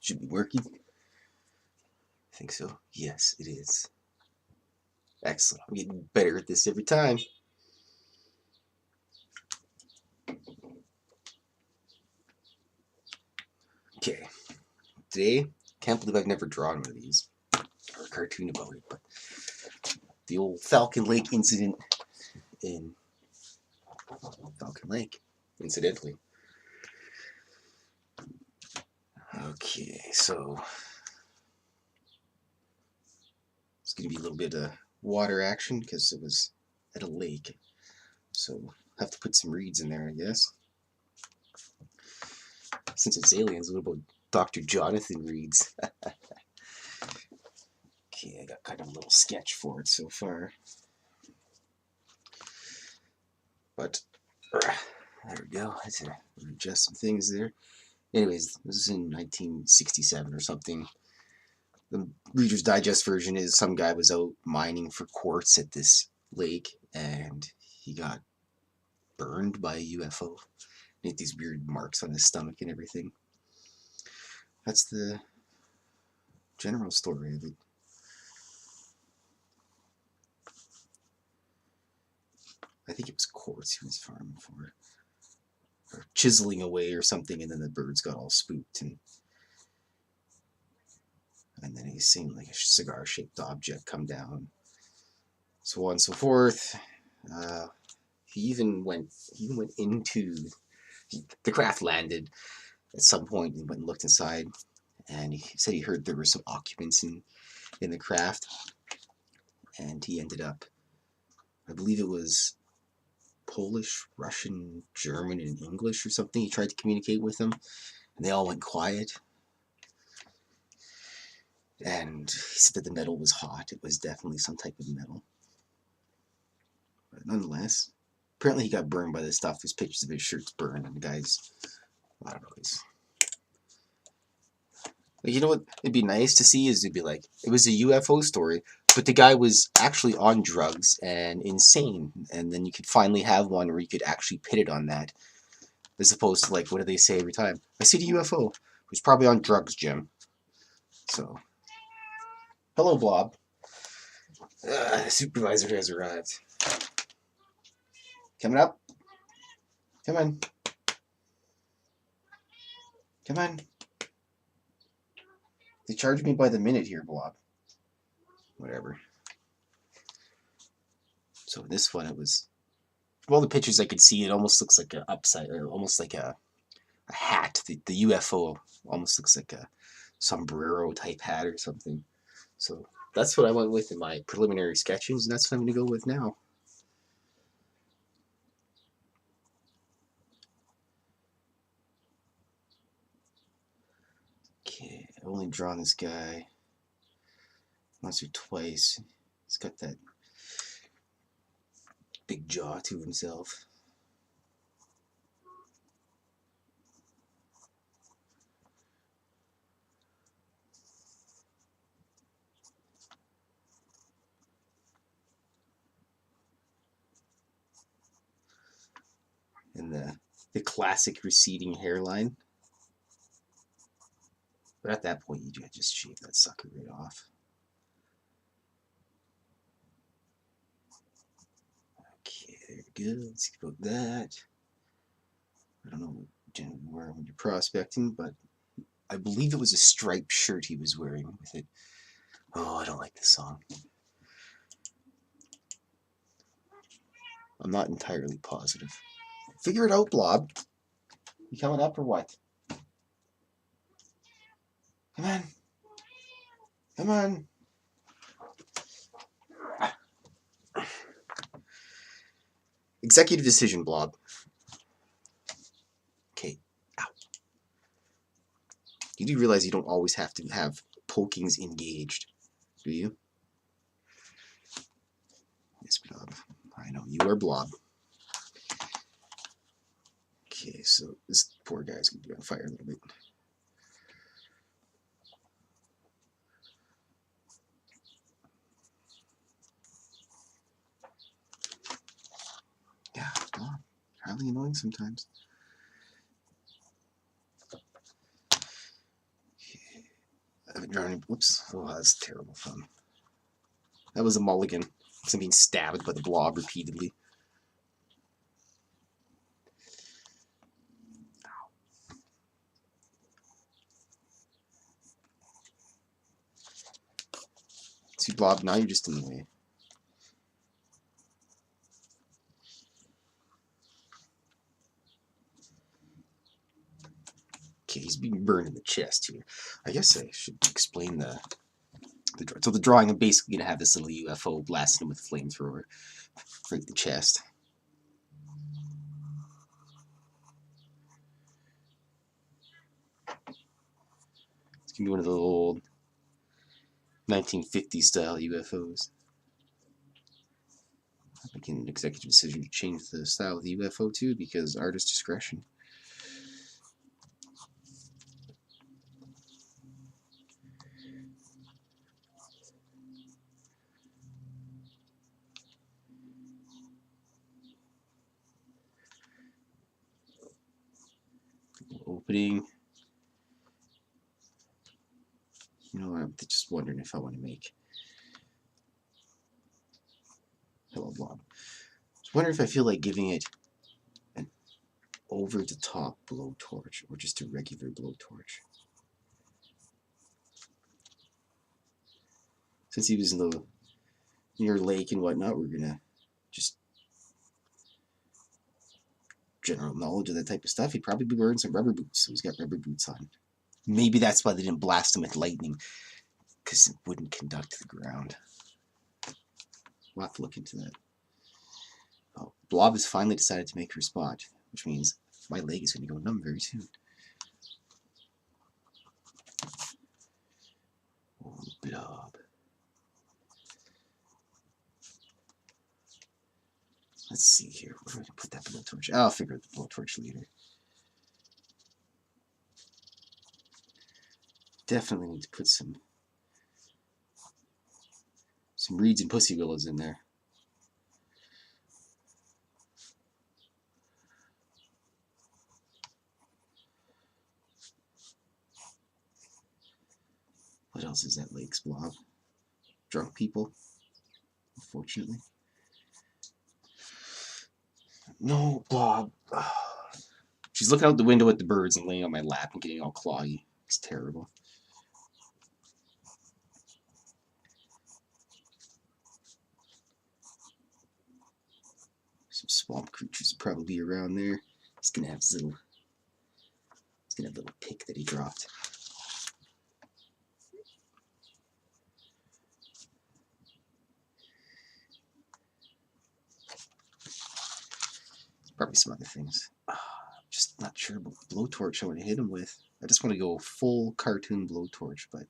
Should be working. I think so. Yes, it is. Excellent. I'm getting better at this every time. Okay. Today, can't believe I've never drawn one of these or a cartoon about it, but the old Falcon Lake incident in Falcon Lake, incidentally. Okay, so it's going to be a little bit of water action because it was at a lake. So I have to put some reeds in there, I guess. Since it's aliens, what about Dr. Jonathan Reeds? Okay, I got kind of a little sketch for it so far. But there we go. I had to adjust some things there. Anyways, this is in 1967 or something. The Reader's Digest version is some guy was out mining for quartz at this lake and he got burned by a UFO. He had these weird marks on his stomach and everything. That's the general story of it. I think it was quartz he was farming for. Or chiseling away or something, and then the birds got all spooked. And then he seen like a cigar-shaped object come down. So on and so forth. He even went into... The craft landed at some point and went and looked inside. And he said he heard there were some occupants in the craft. And he ended up... I believe it was Polish, Russian, German, and English or something. He tried to communicate with them, and they all went quiet. And he said that the metal was hot. It was definitely some type of metal. But nonetheless, apparently he got burned by this stuff. There's pictures of his shirts burned, and the guy's, I don't know, like, you know what it'd be nice to see is it'd be like, it was a UFO story, but the guy was actually on drugs and insane, and then you could finally have one where you could actually pit it on that, as opposed to, like, what do they say every time? I see the UFO. Who's probably on drugs, Jim. So, hello, Blob. The supervisor has arrived. Coming up. Come on. Come on. They charge me by the minute here, Blob. Whatever. So this one, it was... From all the pictures I could see, it almost looks like an upside... almost like a hat. The UFO almost looks like a sombrero-type hat or something. So that's what I went with in my preliminary sketches, and that's what I'm going to go with now. Okay, I've only drawn this guy once or twice. He's got that big jaw to himself. And the classic receding hairline. But at that point, you just shave that sucker right off. Okay, there we go. Let's see about that. I don't know what generally you wear when you're prospecting, but I believe it was a striped shirt he was wearing with it. Oh, I don't like this song. I'm not entirely positive. Figure it out, Blob. You coming up or what? Come on. Come on. Executive decision, Blob. Okay. Ow. You do realize you don't always have to have pokings engaged, do you? Yes, Blob. I know, you are Blob. Okay, so this poor guy's going to be on fire a little bit. Yeah, Blob. Highly annoying sometimes. Okay. I haven't drawn any. Whoops. Oh, that's terrible fun. That was a mulligan. Because I'm being stabbed by the blob repeatedly. See, blob, now you're just in the way. Okay, he's being burned in the chest here. I guess I should explain the so the drawing. I'm basically gonna have this little UFO blasting him with a flamethrower right in the chest. It's gonna be one of the old 1950s style UFOs. I'm making an executive decision to change the style of the UFO too because artist discretion. Opening. You know, I'm just wondering if I want to make. Hello, blob. Just wondering if I feel like giving it an over-the-top blowtorch or just a regular blowtorch. Since he was in the near lake and whatnot, we're gonna just general knowledge of that type of stuff. He'd probably be wearing some rubber boots, so he's got rubber boots on. Maybe that's why they didn't blast him with lightning, because it wouldn't conduct the ground. We'll have to look into that. Oh, Blob has finally decided to make her spot, which means my leg is going to go numb very soon. Oh, Blob. Let's see here. Where do I put that blowtorch? I'll figure out the blowtorch later. Definitely need to put some reeds and pussy willows in there. What else is that lake's blob? Drunk people, unfortunately. No, Blob. She's looking out the window at the birds and laying on my lap and getting all clawy. It's terrible. Some swamp creatures probably around there. He's gonna have his little. He's gonna have a little pick that he dropped. Probably some other things. Just not sure about the blowtorch I want to hit him with. I just want to go full cartoon blowtorch, but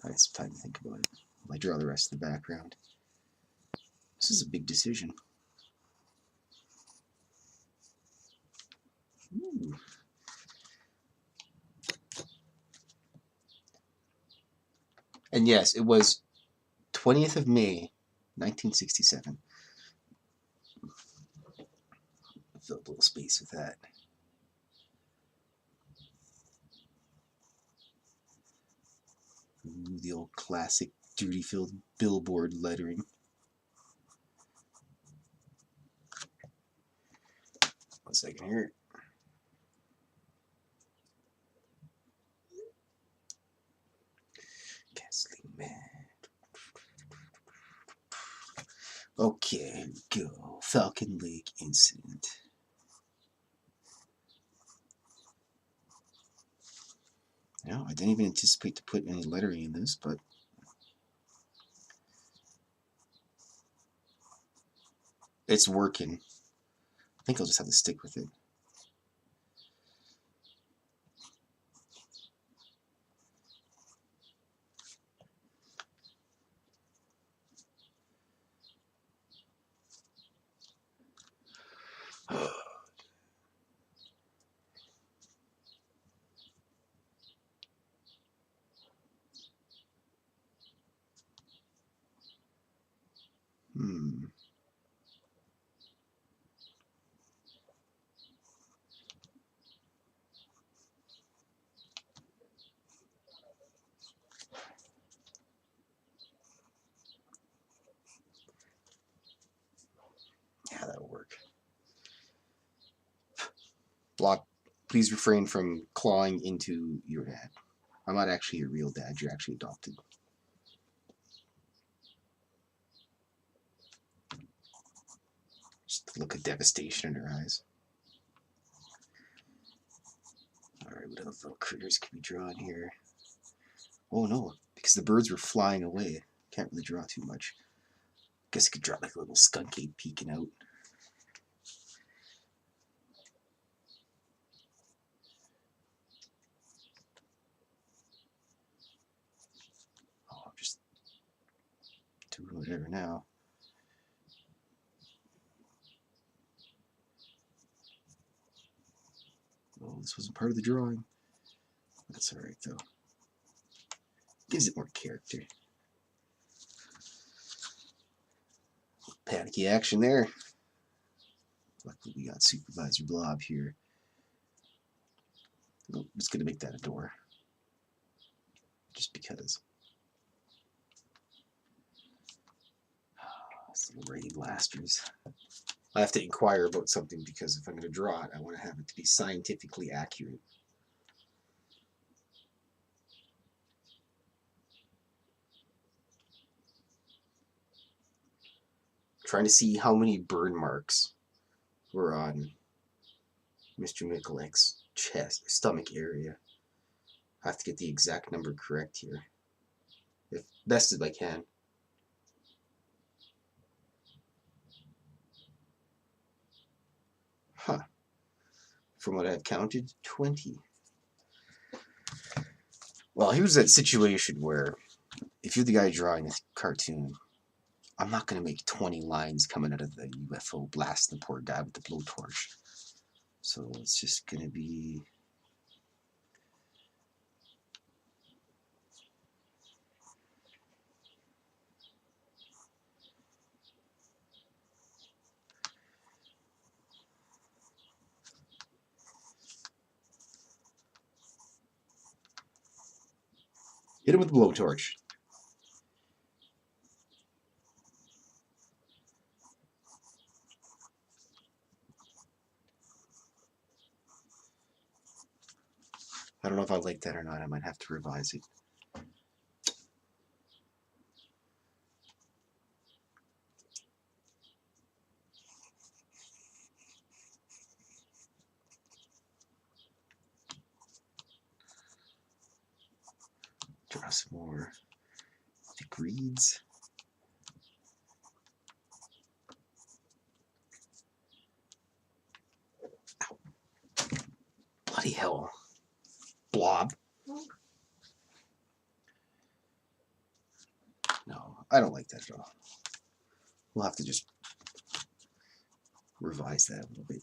I had some time to think about it. I draw the rest of the background. This is a big decision. Ooh. And yes, it was 20th of May, 1967. Filled a little space with that. Ooh, the old classic duty-filled billboard lettering. One second here. Gasoline Man. Okay, here we go. Falcon Lake Incident. No, I didn't even anticipate to put any lettering in this, but it's working. I think I'll just have to stick with it. Hmm. Please refrain from clawing into your dad. I'm not actually your real dad. You're actually adopted. Just the look of devastation in her eyes. Alright, what other little critters can we draw in here? Oh no, because the birds were flying away. Can't really draw too much. Guess I could draw like a little skunk ape peeking out. Oh, I'm just doing whatever now. Oh, this wasn't part of the drawing. That's alright though. Gives it more character. Panicky action there. Luckily we got Supervisor Blob here. I'm just gonna make that a door. Just because. These little ray blasters. I have to inquire about something because if I'm going to draw it, I want to have it to be scientifically accurate. Trying to see how many burn marks were on Mr. Mikulik's chest, stomach area. I have to get the exact number correct here, if best as I can. Huh. From what I've counted, 20. Well, here's that situation where if you're the guy drawing this cartoon, I'm not going to make 20 lines coming out of the UFO blasting the poor guy with the blowtorch. So it's just going to be... Hit him with the blowtorch. I don't know if I like that or not. I might have to revise it. Draw some more thick reeds. Ow. Bloody hell. Blob. No, I don't like that at all. We'll have to just revise that a little bit.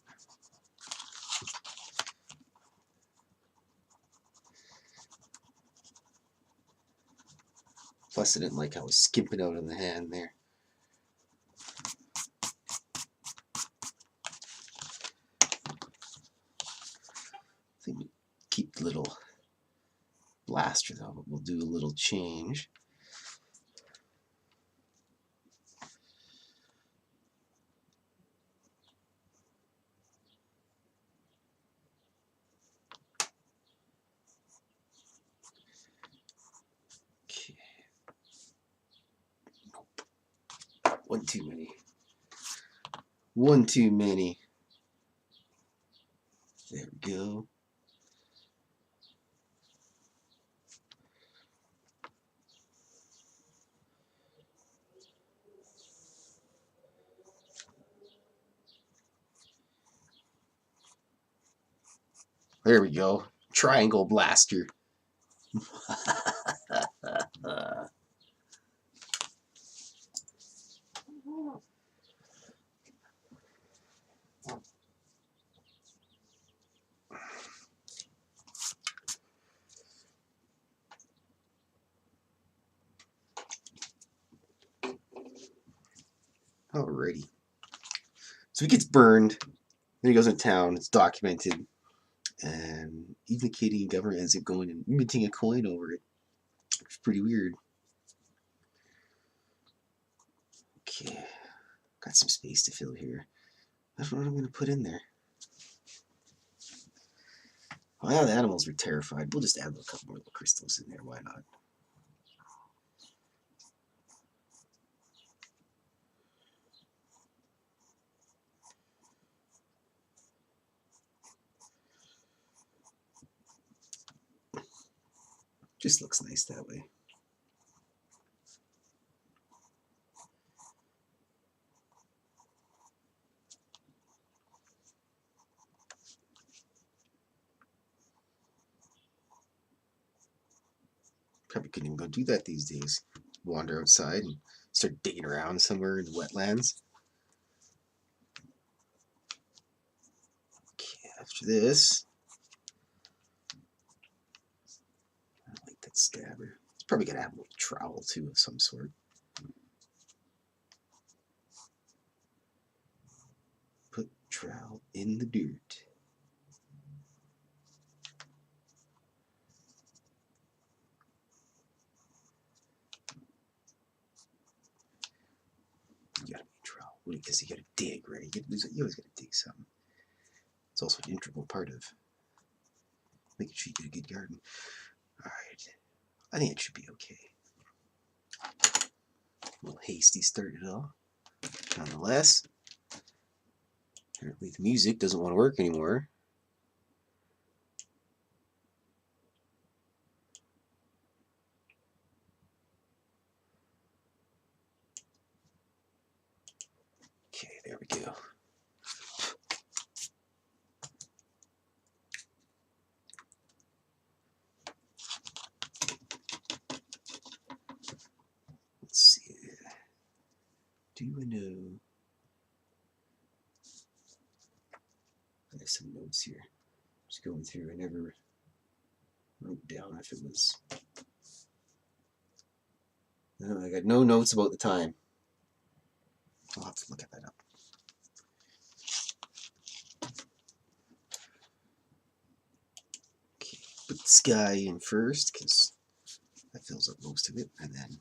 Plus, I didn't like how it was skimping out on the hand there. I think we keep the little blaster though, but we'll do a little change. Okay. Nope. One too many. One too many. There we go. There we go. Triangle blaster. Alrighty. So he gets burned. Then he goes into town. It's documented. And even the Canadian government ends up going and minting a coin over it. It's pretty weird. Okay. Got some space to fill here. I don't know what I'm going to put in there. Oh, yeah, the animals were terrified. We'll just add a couple more little crystals in there. Why not? Just looks nice that way. Probably couldn't even go do that these days. Wander outside and start digging around somewhere in the wetlands. Okay, after this, I like that stabber. It's probably gonna have a little trowel too of some sort. Put trowel in the dirt. You gotta make trowel because you gotta dig, right? You always gotta dig something. It's also an integral part of making sure you get a good garden. All right, I think it should be okay. A little hasty start it all. Nonetheless, apparently the music doesn't want to work anymore. Okay, there we go. Let's see. Do I know? I have some notes here. Just going through. I never wrote down if it was. No, I got no notes about the time. I'll have to look at that up. Okay, put the sky in first because that fills up most of it, and then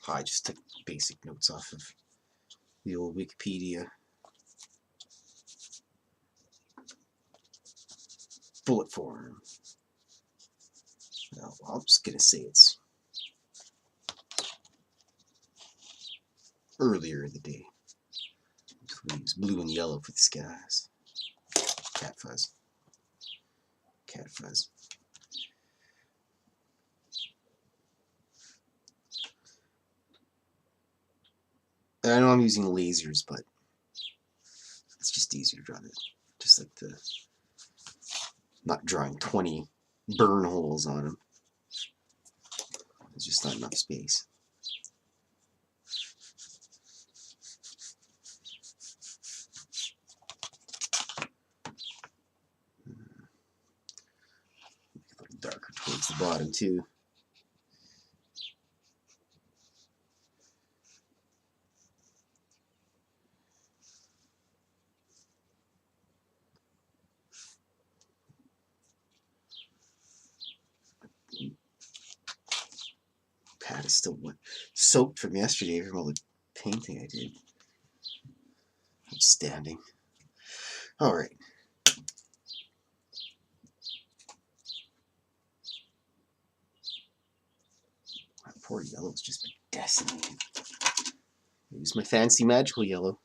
I just took basic notes off of the old Wikipedia. Bullet form. Well, I'm just gonna say it's earlier in the day. We use blue and yellow for the skies. Cat fuzz. Cat fuzz. I know I'm using lasers, but it's just easier to draw it. Just like the not drawing 20 burn holes on them. There's just not enough space. A little darker towards the bottom too. Pad is still wet, soaked from yesterday from all the painting I did. Outstanding. All right. That poor yellow's just been decimated. Use my fancy magical yellow.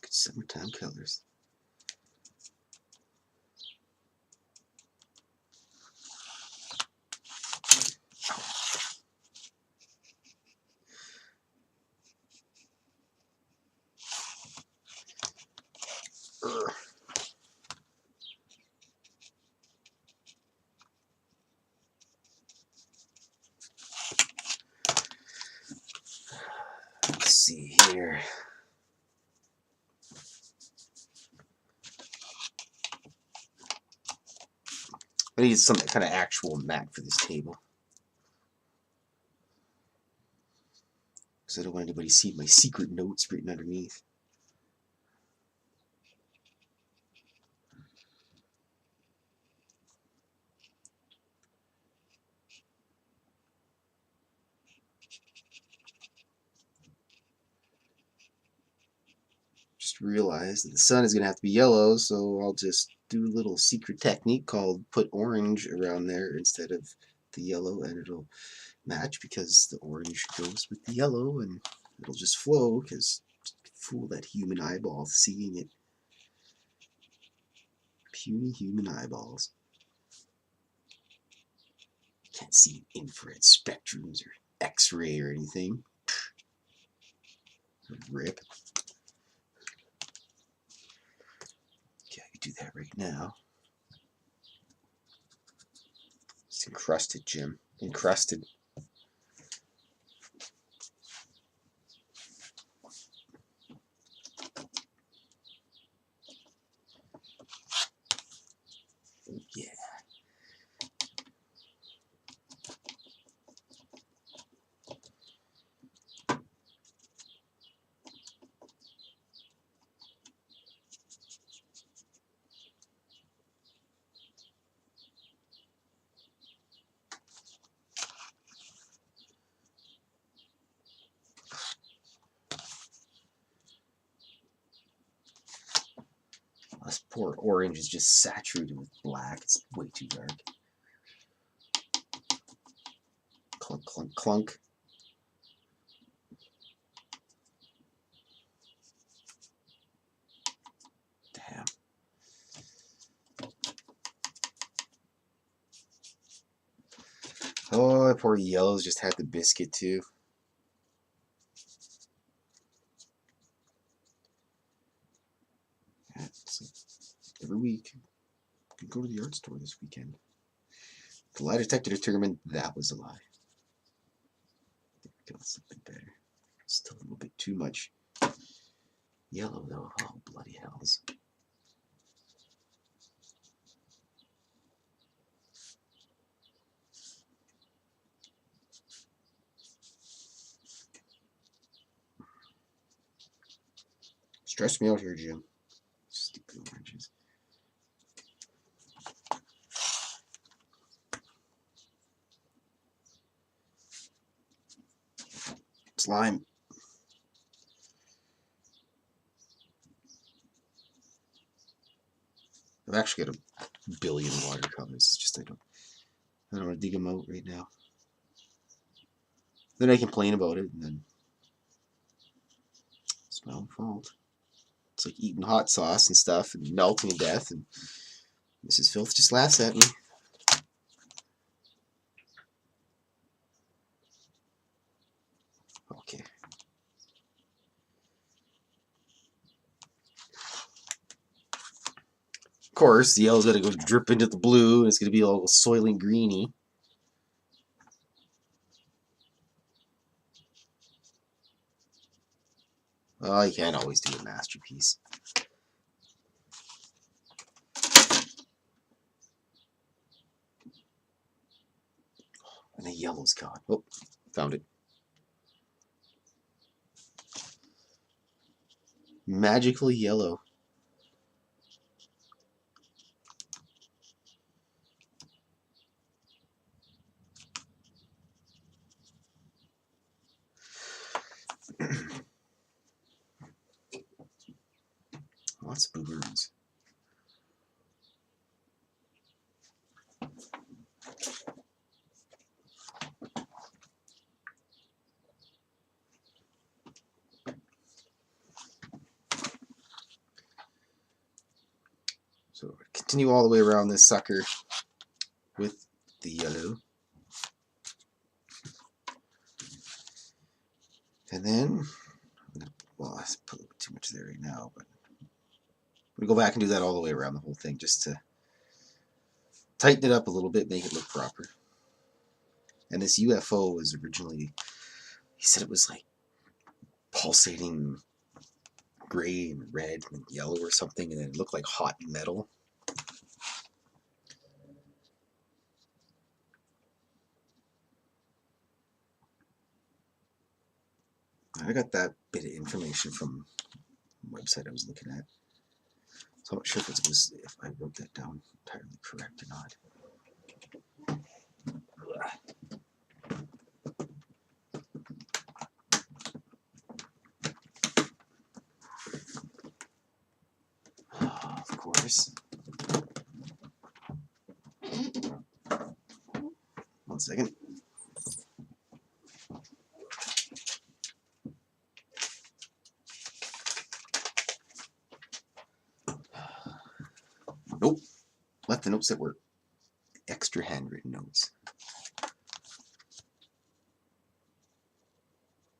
Good summertime colors. see here. I need some kind of actual mat for this table. Because I don't want anybody to see my secret notes written underneath. Just realized that the sun is going to have to be yellow, so I'll just do a little secret technique called put orange around there instead of the yellow, and it'll match because the orange goes with the yellow, and it'll just flow because fool that human eyeball seeing it. Puny human eyeballs. Can't see infrared spectrums or X-ray or anything. Rip. Okay, I can do that right now. It's encrusted, Jim. Encrusted. Yeah. This poor orange is just saturated with black. It's way too dark. Clunk, clunk, clunk. Damn. Oh, poor yellow's just had the biscuit too. Yeah, every week. I can go to the art store this weekend. The lie detector determined that was a lie. Got something better. Still a little bit too much yellow though. Oh, bloody hells. Stress me out here, Jim. Stupid oranges. Slime. I've actually got a billion watercolors. It's just I don't want to dig them out right now. Then I complain about it, and then it's my own fault. It's like eating hot sauce and stuff and melting to death, and Mrs. Fylth just laughs at me. Okay. Of course, the yellow's got to go drip into the blue, and it's going to be all soily and greeny. Oh, you can't always do a masterpiece. And the yellow's gone. Oh, found it. Magical yellow. Lots of bluebirds. So continue all the way around this sucker with the yellow. And then, well, I put a little bit too much there right now, but I'm going to go back and do that all the way around the whole thing just to tighten it up a little bit, make it look proper. And this UFO was originally, he said it was like pulsating gray and red and yellow or something, and then it looked like hot metal. I got that bit of information from the website I was looking at. So I'm not sure if I wrote that down entirely correct or not. Of course. 1 second. Nope. Left the notes that were extra handwritten notes.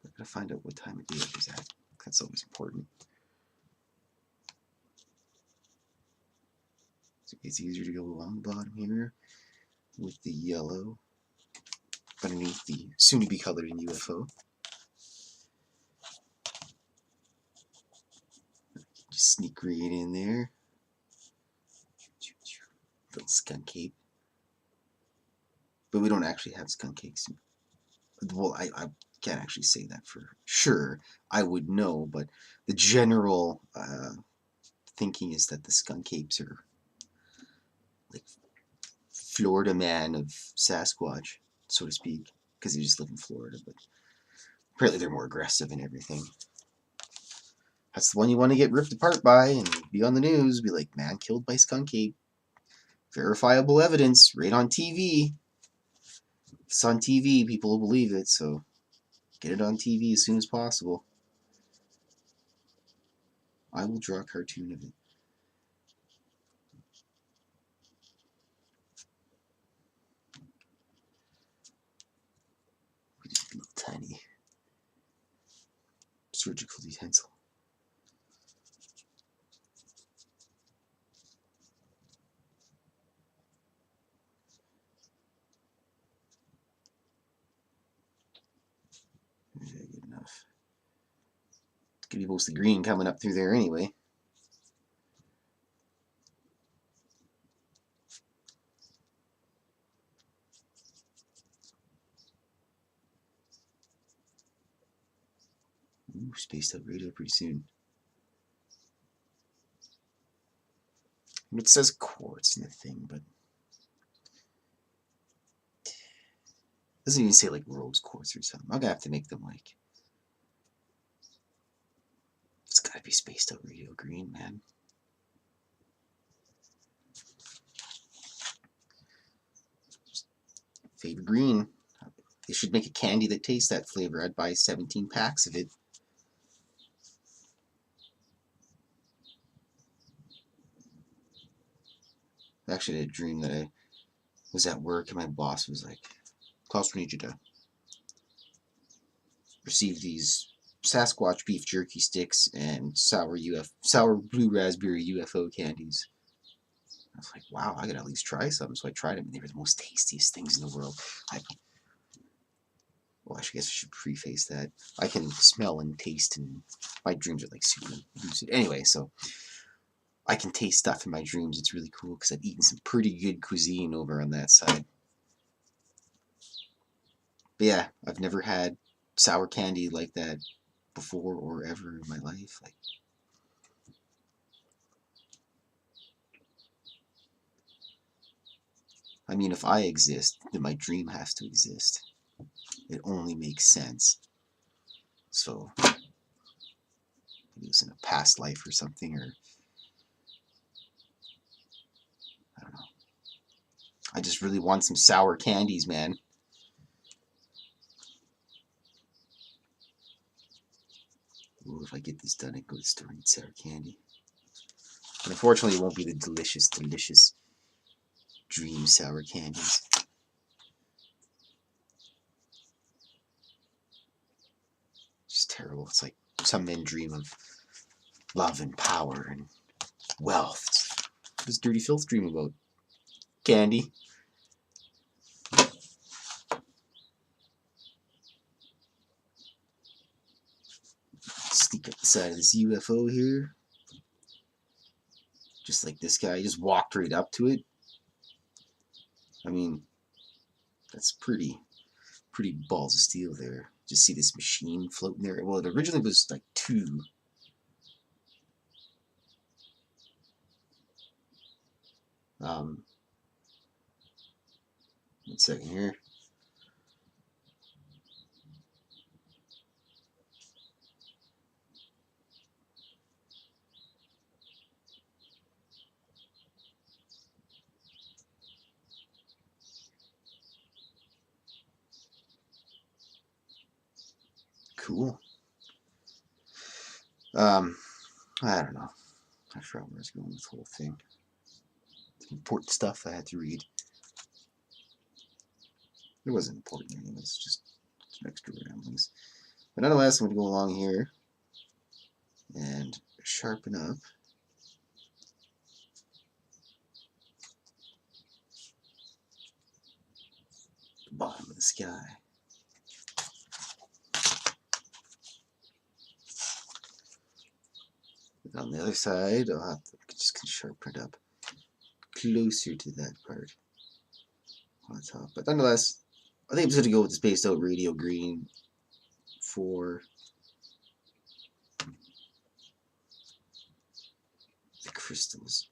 I gotta find out what time of day it was at. That's always important. So it's easier to go along the bottom here with the yellow underneath the soon-to-be colored in UFO. Just sneak right in there. Little skunk cape. But we don't actually have skunk capes. Well, I can't actually say that for sure. I would know, but the general thinking is that the skunk capes are like Florida man of Sasquatch, so to speak, because they just live in Florida, but apparently they're more aggressive and everything. That's the one you want to get ripped apart by and be on the news, be like, man killed by skunk ape. Verifiable evidence, right on TV. If it's on TV, people will believe it, so get it on TV as soon as possible. I will draw a cartoon of it. Little tiny surgical utensil. Good enough. It's gonna be mostly green coming up through there anyway. Ooh, spaced out radio pretty soon. And it says quartz in the thing, but it doesn't even say like rose quartz or something. I'm gonna have to make them like, it's gotta be spaced out radio green, man. Favorite green. They should make a candy that tastes that flavor. I'd buy 17 packs of it. I actually had a dream that I was at work and my boss was like, Klaus, we need you to receive these Sasquatch beef jerky sticks and sour blue raspberry UFO candies. I was like, wow, I gotta at least try some. So I tried them, and they were the most tastiest things in the world. Well, I guess I should preface that. I can smell and taste, and my dreams are like super lucid. Anyway, so I can taste stuff in my dreams. It's really cool because I've eaten some pretty good cuisine over on that side. But yeah, I've never had sour candy like that before or ever in my life. Like, I mean, if I exist, then my dream has to exist. It only makes sense. So, maybe it was in a past life or something, or I don't know. I just really want some sour candies, man. Ooh, if I get this done, I go to the store and eat sour candy. And unfortunately, it won't be the delicious, delicious dream sour candies. It's just terrible. It's like some men dream of love and power and wealth. What does Dirty Fylth dream about? Candy. Sneak up the side of this UFO here. Just like this guy, he just walked right up to it. I mean, that's pretty balls of steel there. Just see this machine floating there. Well, it originally was like 2. One second here. Cool. I don't know. I forgot where I was going with this whole thing. Important stuff I had to read. It wasn't important anything. It was just some extra ramblings. But nonetheless, I'm going to go along here and sharpen up the bottom of the sky. And on the other side, I'll have to just sharpen it up closer to that part on top. But nonetheless, I think I'm just going to go with the spaced out radio green for the crystals.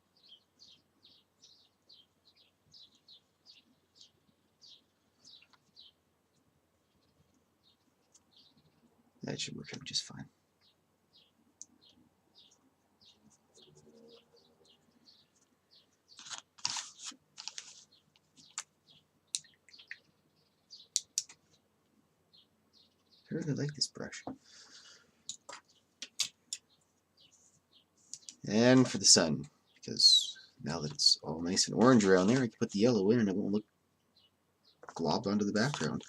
That should work out just fine. I really like this brush. And for the sun, because now that it's all nice and orange around there, I can put the yellow in and it won't look globbed onto the background.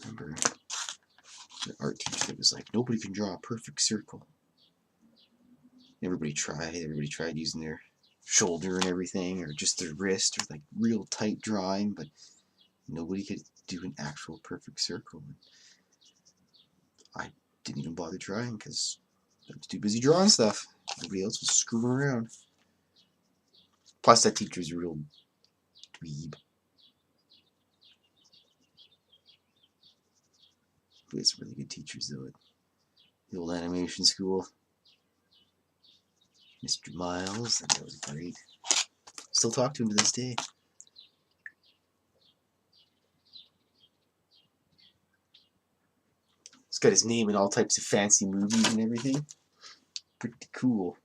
I remember the art teacher that was like, nobody can draw a perfect circle. Everybody tried using their shoulder and everything, or just their wrist, or like real tight drawing, but nobody could do an actual perfect circle. And I didn't even bother trying because I was too busy drawing stuff. Everybody else was screwing around. Plus, that teacher's a real dweeb. We had some really good teachers though at the old animation school. Mr. Miles, that was great. Still talk to him to this day. He's got his name in all types of fancy movies and everything. Pretty cool.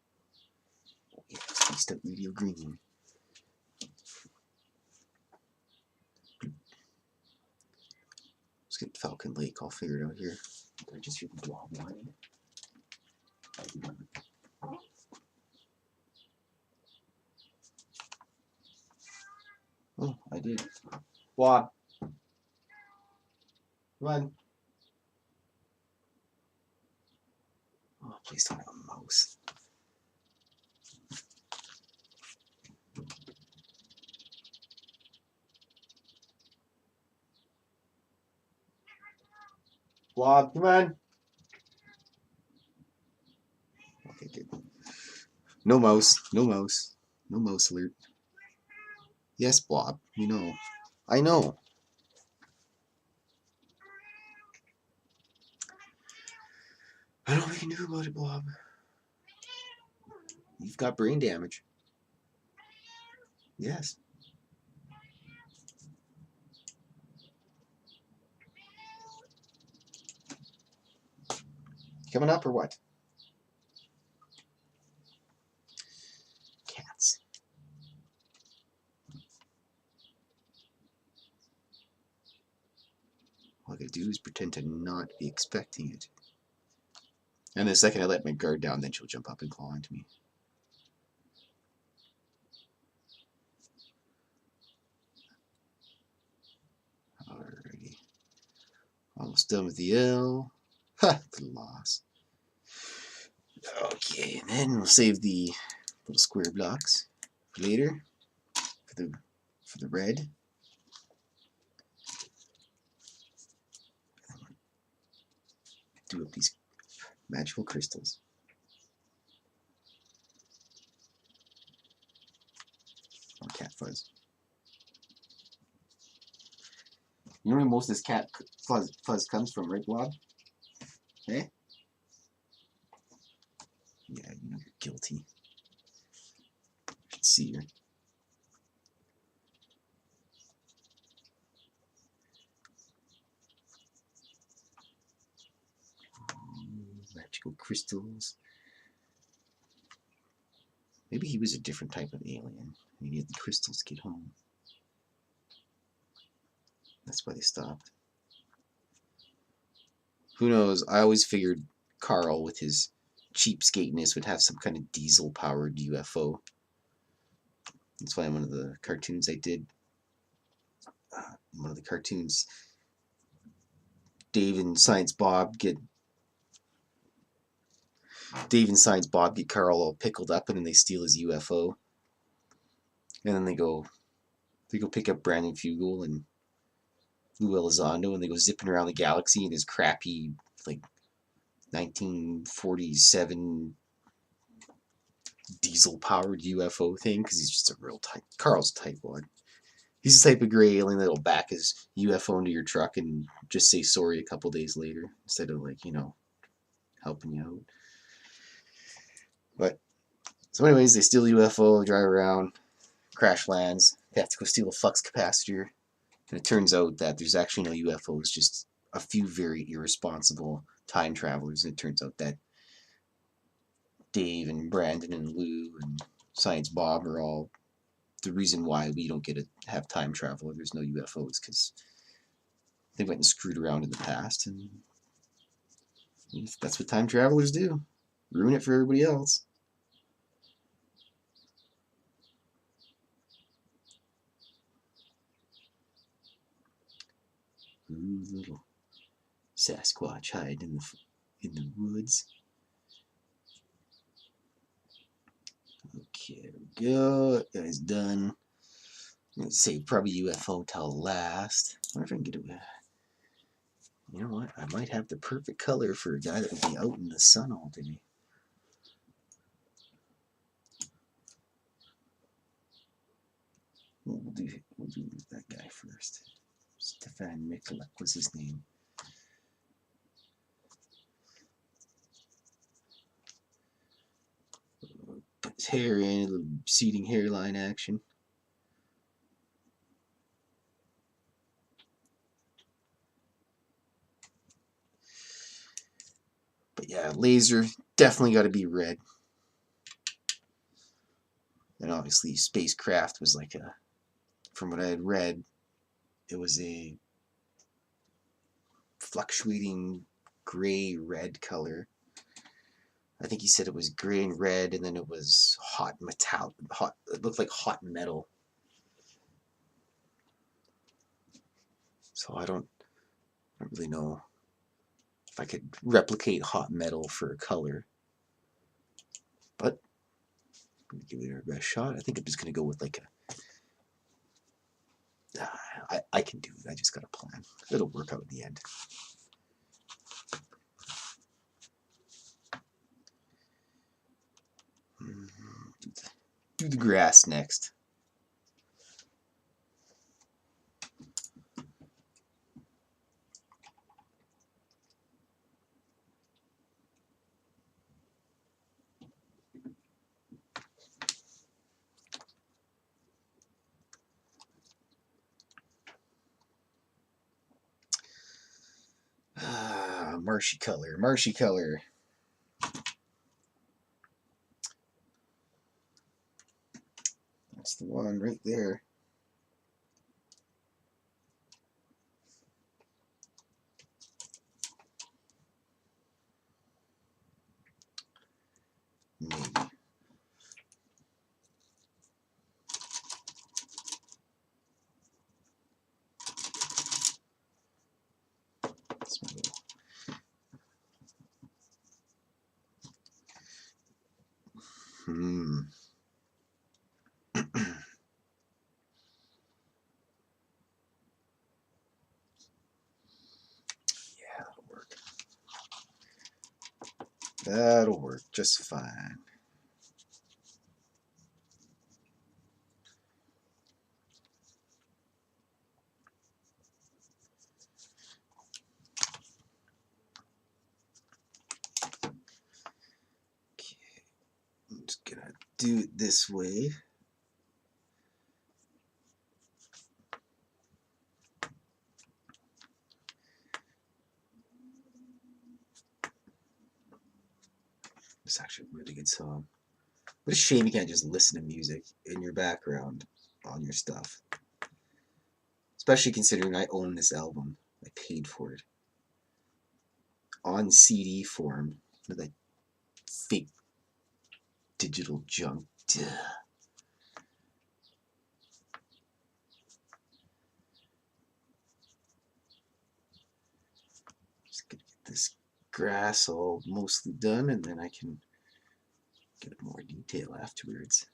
Oh yeah, spaced out radio green. Let's get Falcon Lake all figured out here. Did I just hear the blob whining? Oh, I did. Blob. Run. Oh, please don't have a mouse. Blob, come on. Okay, good. No mouse. No mouse. No mouse alert. Yes, Blob. You know. I know. I don't know what you can do about it, Blob. You've got brain damage. Yes. Coming up or what? Cats. All I gotta do is pretend to not be expecting it. And the second I let my guard down, then she'll jump up and claw into me. Alrighty. Almost done with the L. Ha! The loss. Okay, and then we'll save the little square blocks later for the red. Do up these magical crystals. Or cat fuzz. You know where most of this cat fuzz comes from, right, Blob? Eh? Yeah, you know you're guilty. You should see her. Magical crystals. Maybe he was a different type of alien. He needed the crystals to get home. That's why they stopped. Who knows? I always figured Carl, with his cheapskateness, would have some kind of diesel-powered UFO. That's why in one of the cartoons I did, Dave and Science Bob get Carl all pickled up, and then they steal his UFO, and then they go pick up Brandon Fugel and Lou Elizondo, and they go zipping around the galaxy in his crappy, like, 1947 diesel-powered UFO thing, because he's just a real type. Carl's type one. He's the type of gray alien that'll back his UFO into your truck and just say sorry a couple days later, instead of, like, helping you out. But, so anyways, they steal the UFO, drive around, crash lands. They have to go steal a flux capacitor. And it turns out that there's actually no UFOs, just a few very irresponsible time travelers. And it turns out that Dave and Brandon and Lou and Science Bob are all the reason why we don't get to have time travel or there's no UFOs, because they went and screwed around in the past, and that's what time travelers do. Ruin it for everybody else. Ooh, little Sasquatch hide in the woods. Okay, there we go. That guy's done. I'm gonna save probably UFO till last. I wonder if I can get it. You know what? I might have the perfect color for a guy that would be out in the sun all day. We'll do that guy first. Stefan Mikulak was his name. Put his hair in, a little receding hairline action. But yeah, laser definitely got to be red. And obviously, spacecraft was like from what I had read, it was a fluctuating gray-red color. I think he said it was gray and red, and then it was hot metal. It looked like hot metal. So I don't really know if I could replicate hot metal for a color. But I'm gonna give it our best shot. I think I'm just gonna go with like I can do it. I just got a plan. It'll work out in the end. Do the grass next. Marshy color, marshy color. That's the one right there. Maybe. That'll work just fine. Okay, I'm just gonna do it this way. It's actually a really good song. What a shame you can't just listen to music in your background on your stuff. Especially considering I own this album. I paid for it. On CD form. With that fake digital junk. Duh. Just gonna get this grass all mostly done, and then I can get more detail afterwards.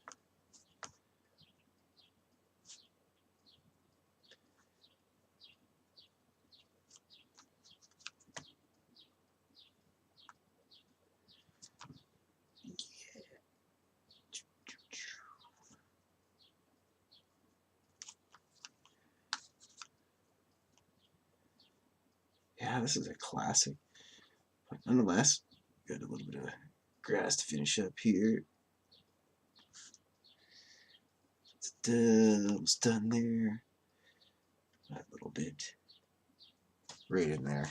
Yeah, this is a classic. But nonetheless, got a little bit of grass to finish up here. Almost done there. That little bit right in there.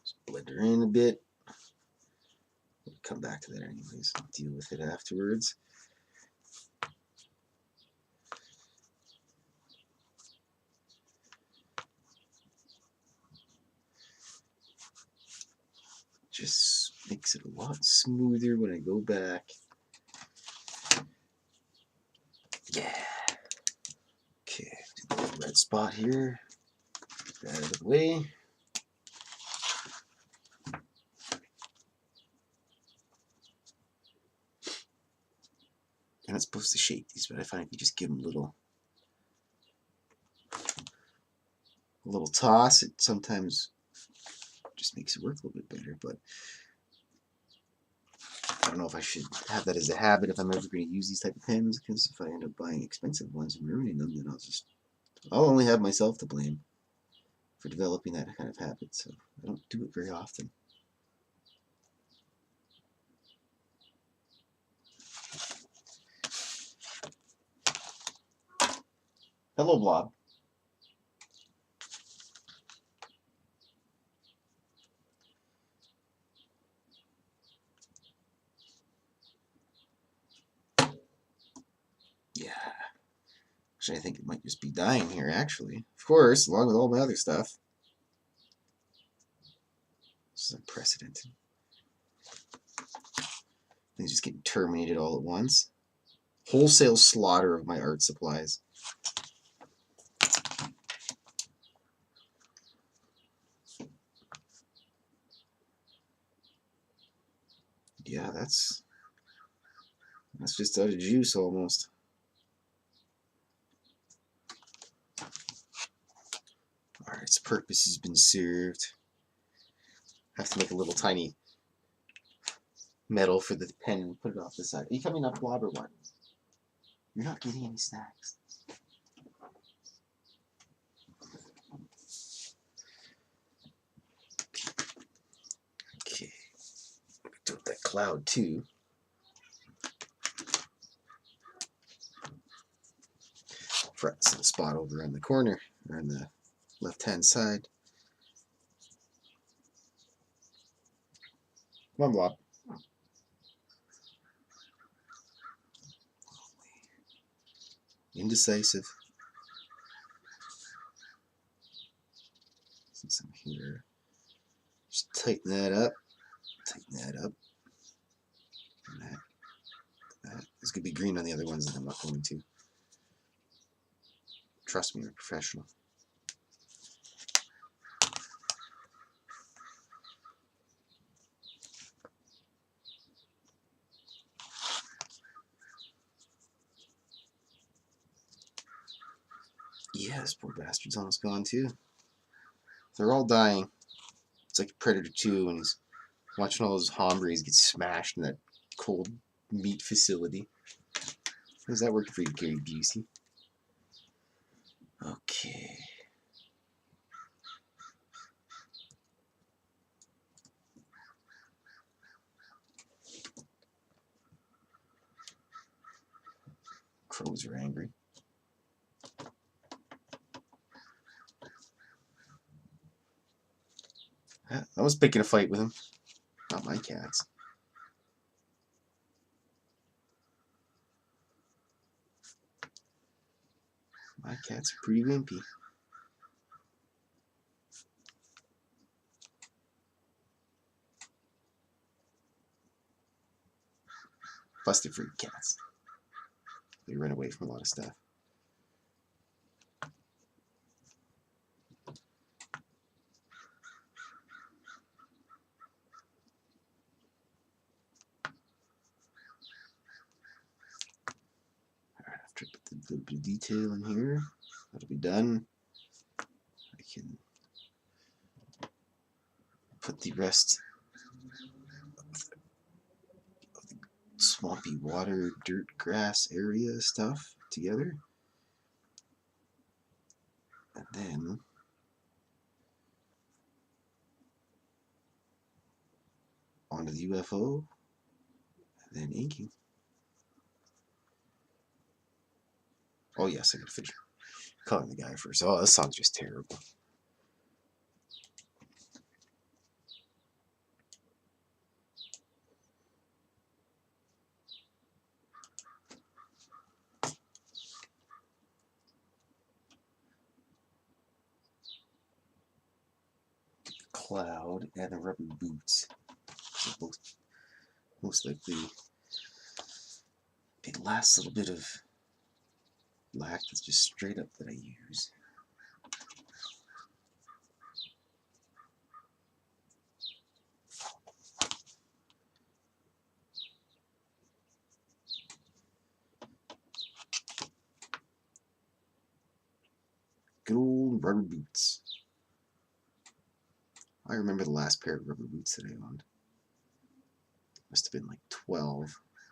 Just blend her in a bit. We'll come back to that anyways. Deal with it afterwards. Just makes it a lot smoother when I go back. Yeah. Okay, do the red spot here. Get that out of the way. You're not supposed to shake these, but I find if you just give them a little toss, it sometimes just makes it work a little bit better. But I don't know if I should have that as a habit if I'm ever going to use these type of pens, because if I end up buying expensive ones and ruining them, then I'll only have myself to blame for developing that kind of habit. So I don't do it very often. Hello, Blob. Yeah. Actually, I think it might just be dying here, actually. Of course, along with all my other stuff. This is unprecedented. Things just getting terminated all at once. Wholesale slaughter of my art supplies. Yeah, that's just out of juice almost. Alright, its purpose has been served. Have to make a little tiny metal for the pen and put it off the side. Are you coming up, Blob, or what? You're not getting any snacks. Okay. Do with that cloud too. Frets the spot over on the corner, or on the left-hand side. Come on, Blob. Indecisive. Some here. Just tighten that up. Tighten that up. And that. It's going to be green on the other ones, and I'm not going to. Trust me, I'm a professional. Yeah, this poor bastard's almost gone too. They're all dying. It's like Predator 2 when he's watching all those hombres get smashed in that cold meat facility. How's that working for you, Gary Busey? Okay. Crows are angry. I was picking a fight with him. Not my cats. My cats are pretty wimpy. Plus they're free cats. They run away from a lot of stuff. Alright, after I put the little bit of detail in here, that'll be done. I can put the rest of the swampy water, dirt, grass area stuff together. And then onto the UFO, and then inking. Oh yes, I gotta finish coloring the guy first. Oh, this song's just terrible. Cloud and the rubber boots. So most likely the last little bit of black that's just straight up that I use. Good old rubber boots. I remember the last pair of rubber boots that I owned. Must have been like 12.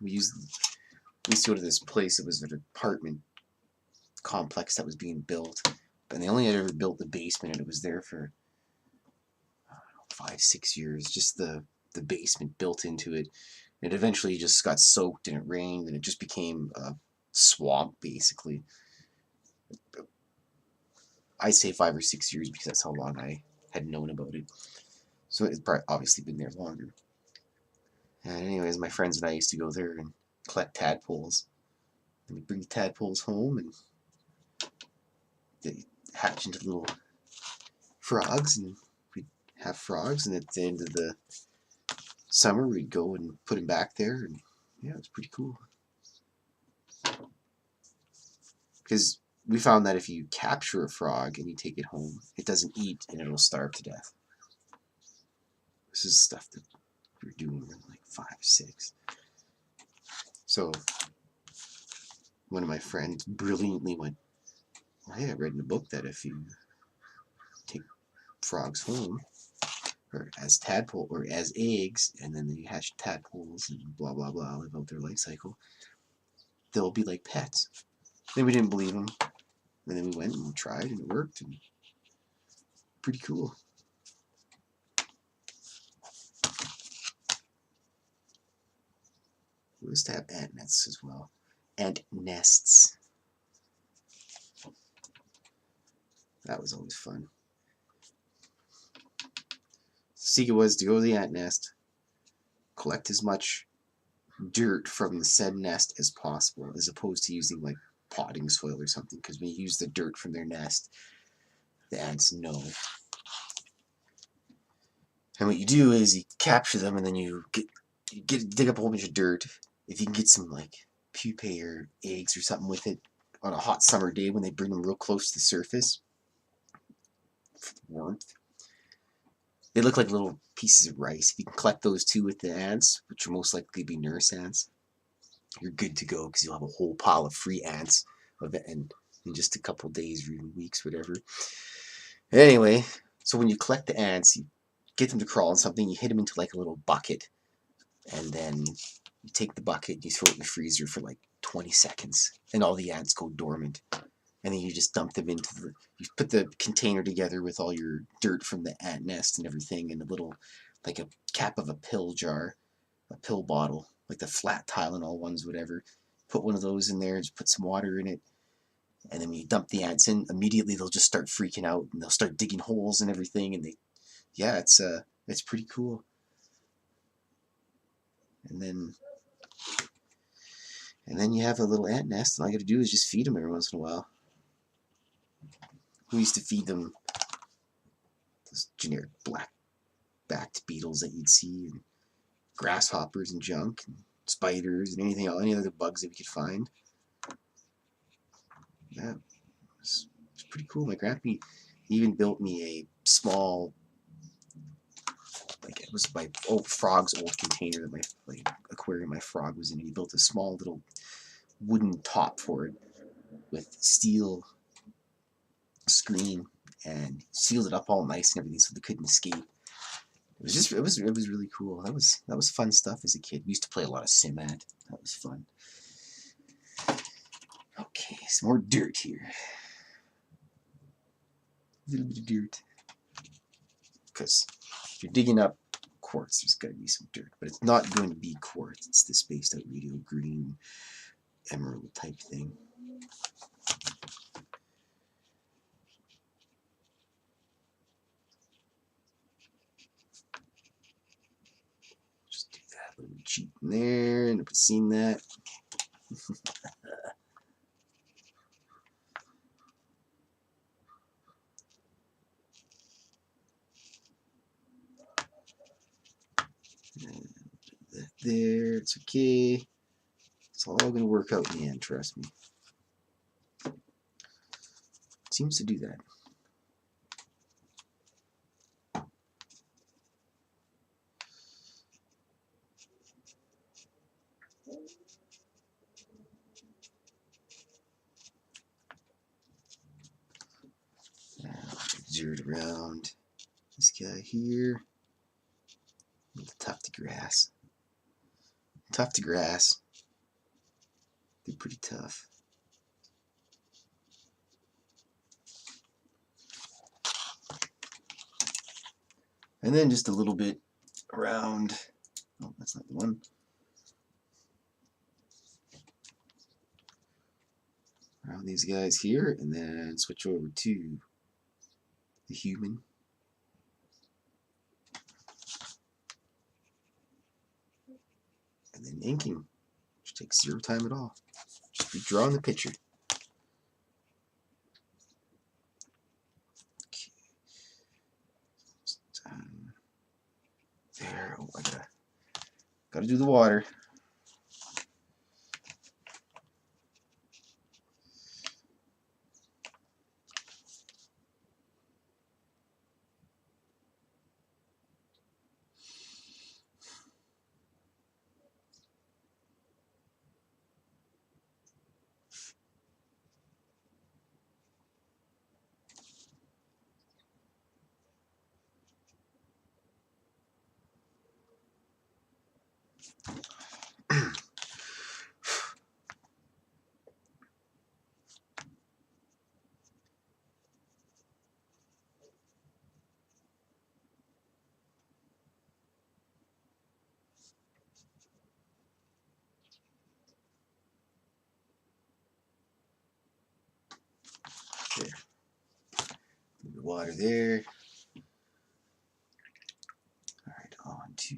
We used to go to this place. It was an apartment complex that was being built, and they only had ever built the basement, and it was there for I don't know, 5-6 years. Just the basement built into it. It eventually just got soaked, and it rained, and it just became a swamp basically. I'd say 5 or 6 years because that's how long I had known about it. So it's probably obviously been there longer. And anyways, my friends and I used to go there and collect tadpoles. And we'd bring the tadpoles home and they hatch into little frogs, and we'd have frogs, and at the end of the summer we'd go and put them back there, and yeah, it was pretty cool. Because we found that if you capture a frog and you take it home, it doesn't eat and it'll starve to death. This is stuff that we were doing when like 5, 6. So one of my friends brilliantly went, well, hey, I read in a book that if you take frogs home, or as tadpole or as eggs, and then they hatch tadpoles and blah blah blah, live out their life cycle, they'll be like pets. Then we didn't believe him, and then we went and tried, and it worked, and pretty cool. We used to have ant nests as well. Ant nests. That was always fun. The secret was to go to the ant nest, collect as much dirt from the said nest as possible, as opposed to using like potting soil or something, because when you use the dirt from their nest, the ants know. And what you do is you capture them, and then you dig up a whole bunch of dirt. If you can get some like pupae or eggs or something with it on a hot summer day when they bring them real close to the surface for the warmth, they look like little pieces of rice. If you can collect those two with the ants, which will most likely be nurse ants, you're good to go, because you'll have a whole pile of free ants of it, and in just a couple days or even weeks, whatever. Anyway, so when you collect the ants, you get them to crawl on something, you hit them into like a little bucket, and then you take the bucket, you throw it in the freezer for like 20 seconds, and all the ants go dormant. And then you just dump them into the, you put the container together with all your dirt from the ant nest and everything in a little, like a cap of a pill jar, a pill bottle, like the flat Tylenol ones, whatever. Put one of those in there, just put some water in it. And then when you dump the ants in, immediately they'll just start freaking out and they'll start digging holes and everything. And yeah, it's pretty cool. And then you have a little ant nest, and all you got to do is just feed them every once in a while. We used to feed them those generic black-backed beetles that you'd see, and grasshoppers and junk, and spiders, and anything, any other bugs that we could find. Yeah, it's pretty cool. My grandpa even built me a small, like it was my frog's old container that my aquarium my frog was in. He built a small little wooden top for it with steel screen and sealed it up all nice and everything so they couldn't escape. It was really cool. That was fun stuff as a kid. We used to play a lot of Simat. That was fun. Okay, some more dirt here. A little bit of dirt. Because if you're digging up quartz, there's got to be some dirt. But it's not going to be quartz. It's the spaced out radio green emerald type thing. Just do that little cheat in there. Nobody's seen that. There, it's okay. It's all going to work out in the end, trust me. It seems to do that. Dirt around this guy here. A little tuft of grass. Tuft of grass. They're pretty tough. And then just a little bit around. Oh, that's not the one. Around these guys here, and then switch over to the human. And then inking, which takes 0 time at all. Just be drawing the picture. Okay. There. Oh, I gotta do the water. There. The water there. Alright, on to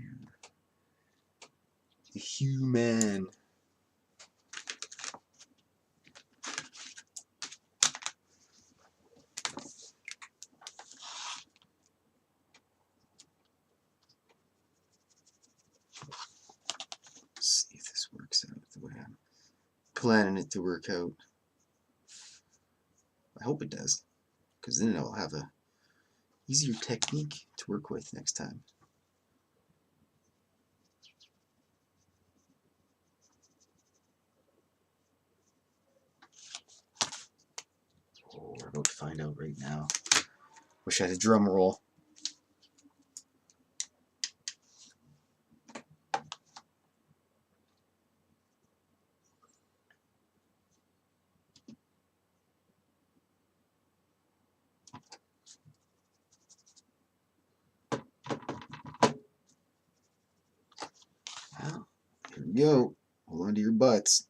the human. Let's see if this works out the way I'm planning it to work out. I hope it does, because then I'll have a easier technique to work with next time. find out right now. Wish I had a drum roll. Well, here we go. Hold on to your butts.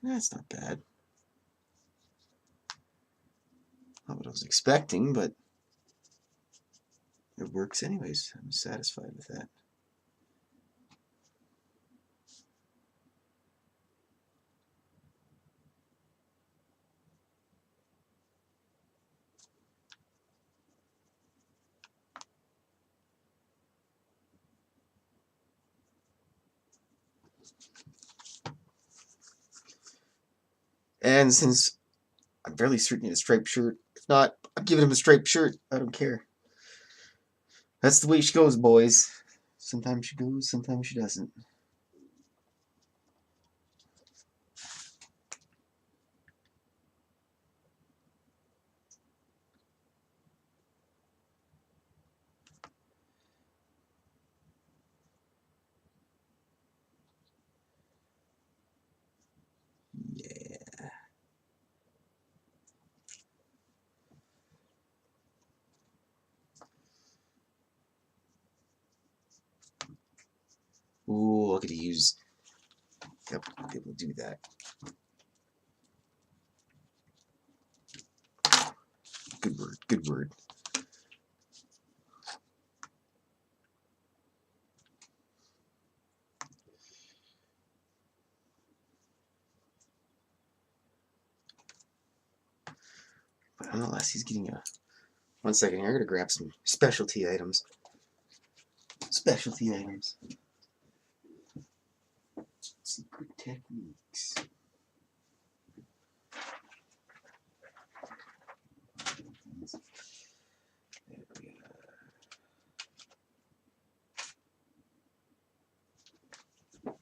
That's not bad. Not what I was expecting, but it works anyways. I'm satisfied with that. And since I'm fairly certain it's a striped shirt, if not, I'm giving him a striped shirt. I don't care. That's the way she goes, boys. Sometimes she goes, sometimes she doesn't. Yeah. Ooh, I could use. Yep, I'll be able to do that. Good word, good word. But nonetheless, he's getting a. 1 second here, I'm gonna grab some specialty items. Specialty items. Secret techniques. There we go.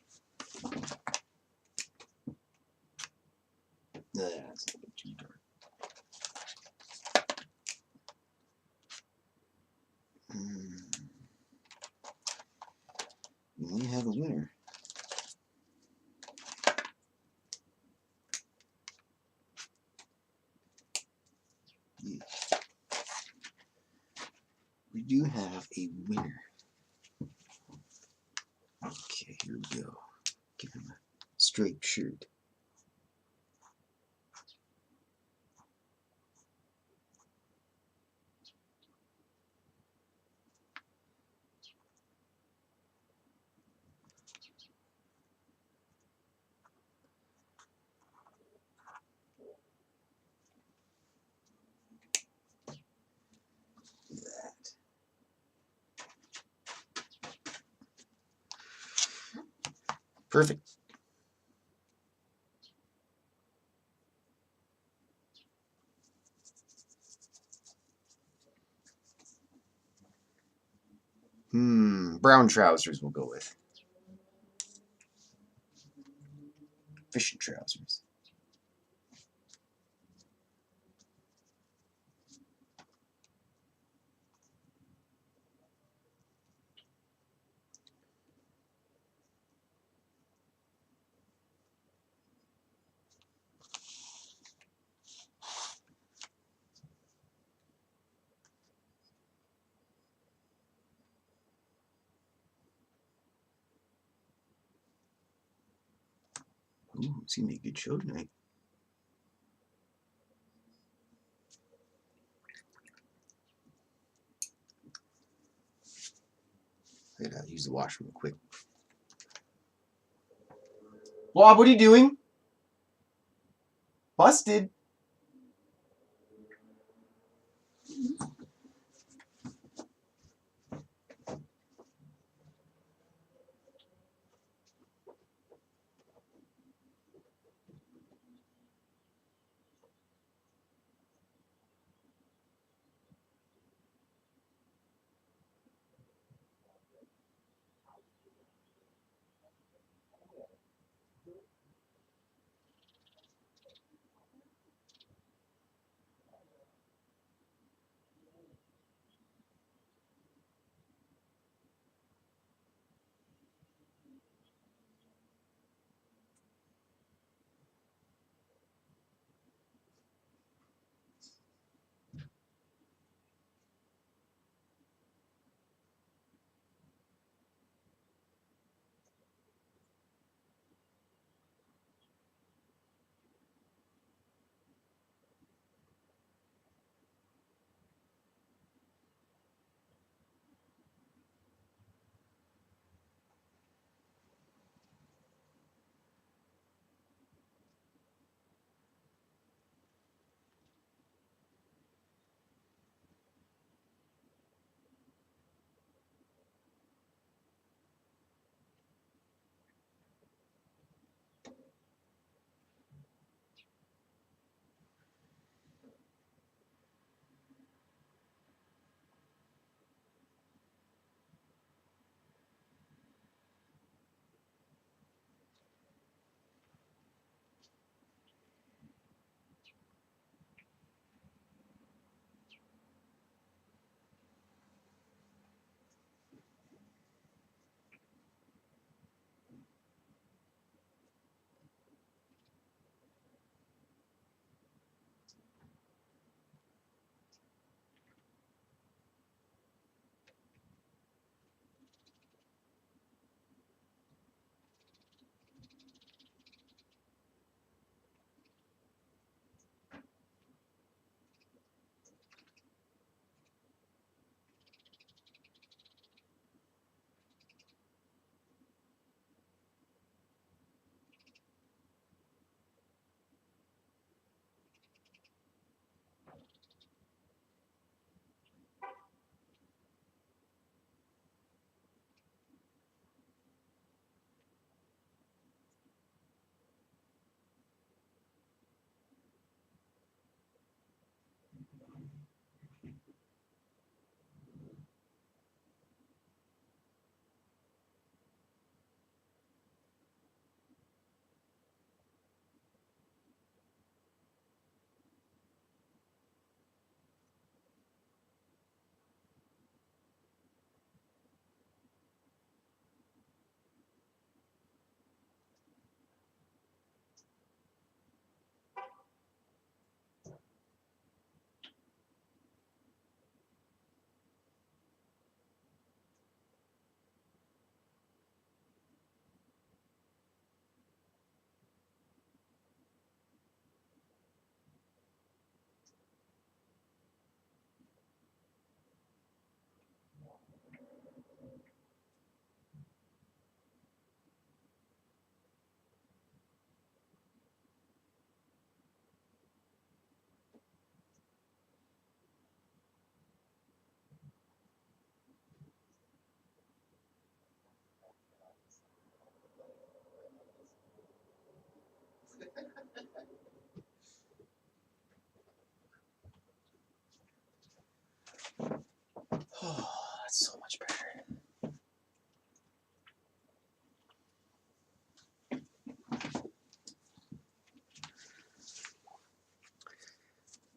That's a bit too dark. We have a winner. Yeah. We do have a winner. Okay, here we go. Give him a straight shirt. That. Perfect. Brown trousers we'll go with. Fishing trousers. Ooh, it's gonna be a good show tonight. I gotta use the washroom real quick. Bob, what are you doing? Busted.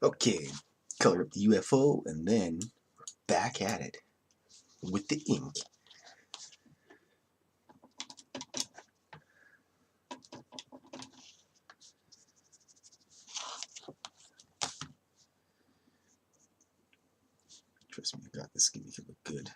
Okay, color up the UFO, and then back at it with the ink. Trust me, I got this. Gonna make it look good.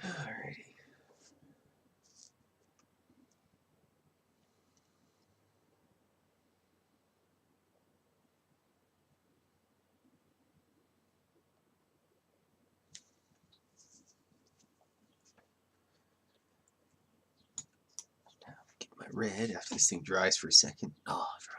Alrighty. Get my red after this thing dries for a second. Oh, I forgot.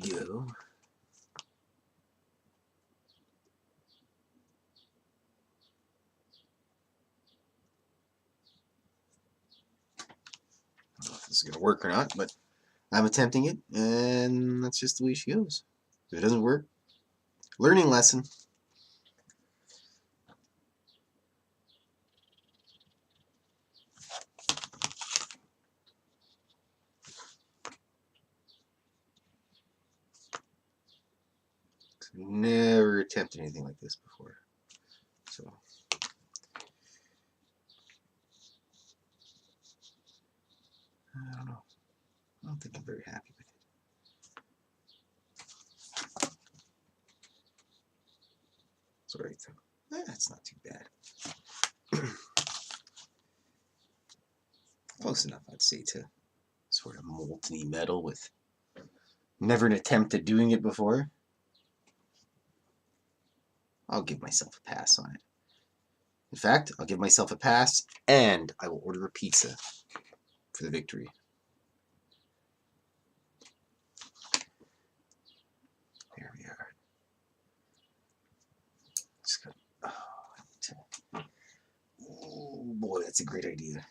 Here we go. I don't know if this is gonna work or not, but I'm attempting it, and that's just the way she goes. If it doesn't work, learning lesson. Never attempted anything like this before, so I don't know. I don't think I'm very happy with it. It's alright though. That's not too bad. Close enough, I'd say, to sort of molten metal with never an attempt at doing it before. I'll give myself a pass on it. In fact, I'll give myself a pass, and I will order a pizza for the victory. There we are. Just got, oh boy, that's a great idea.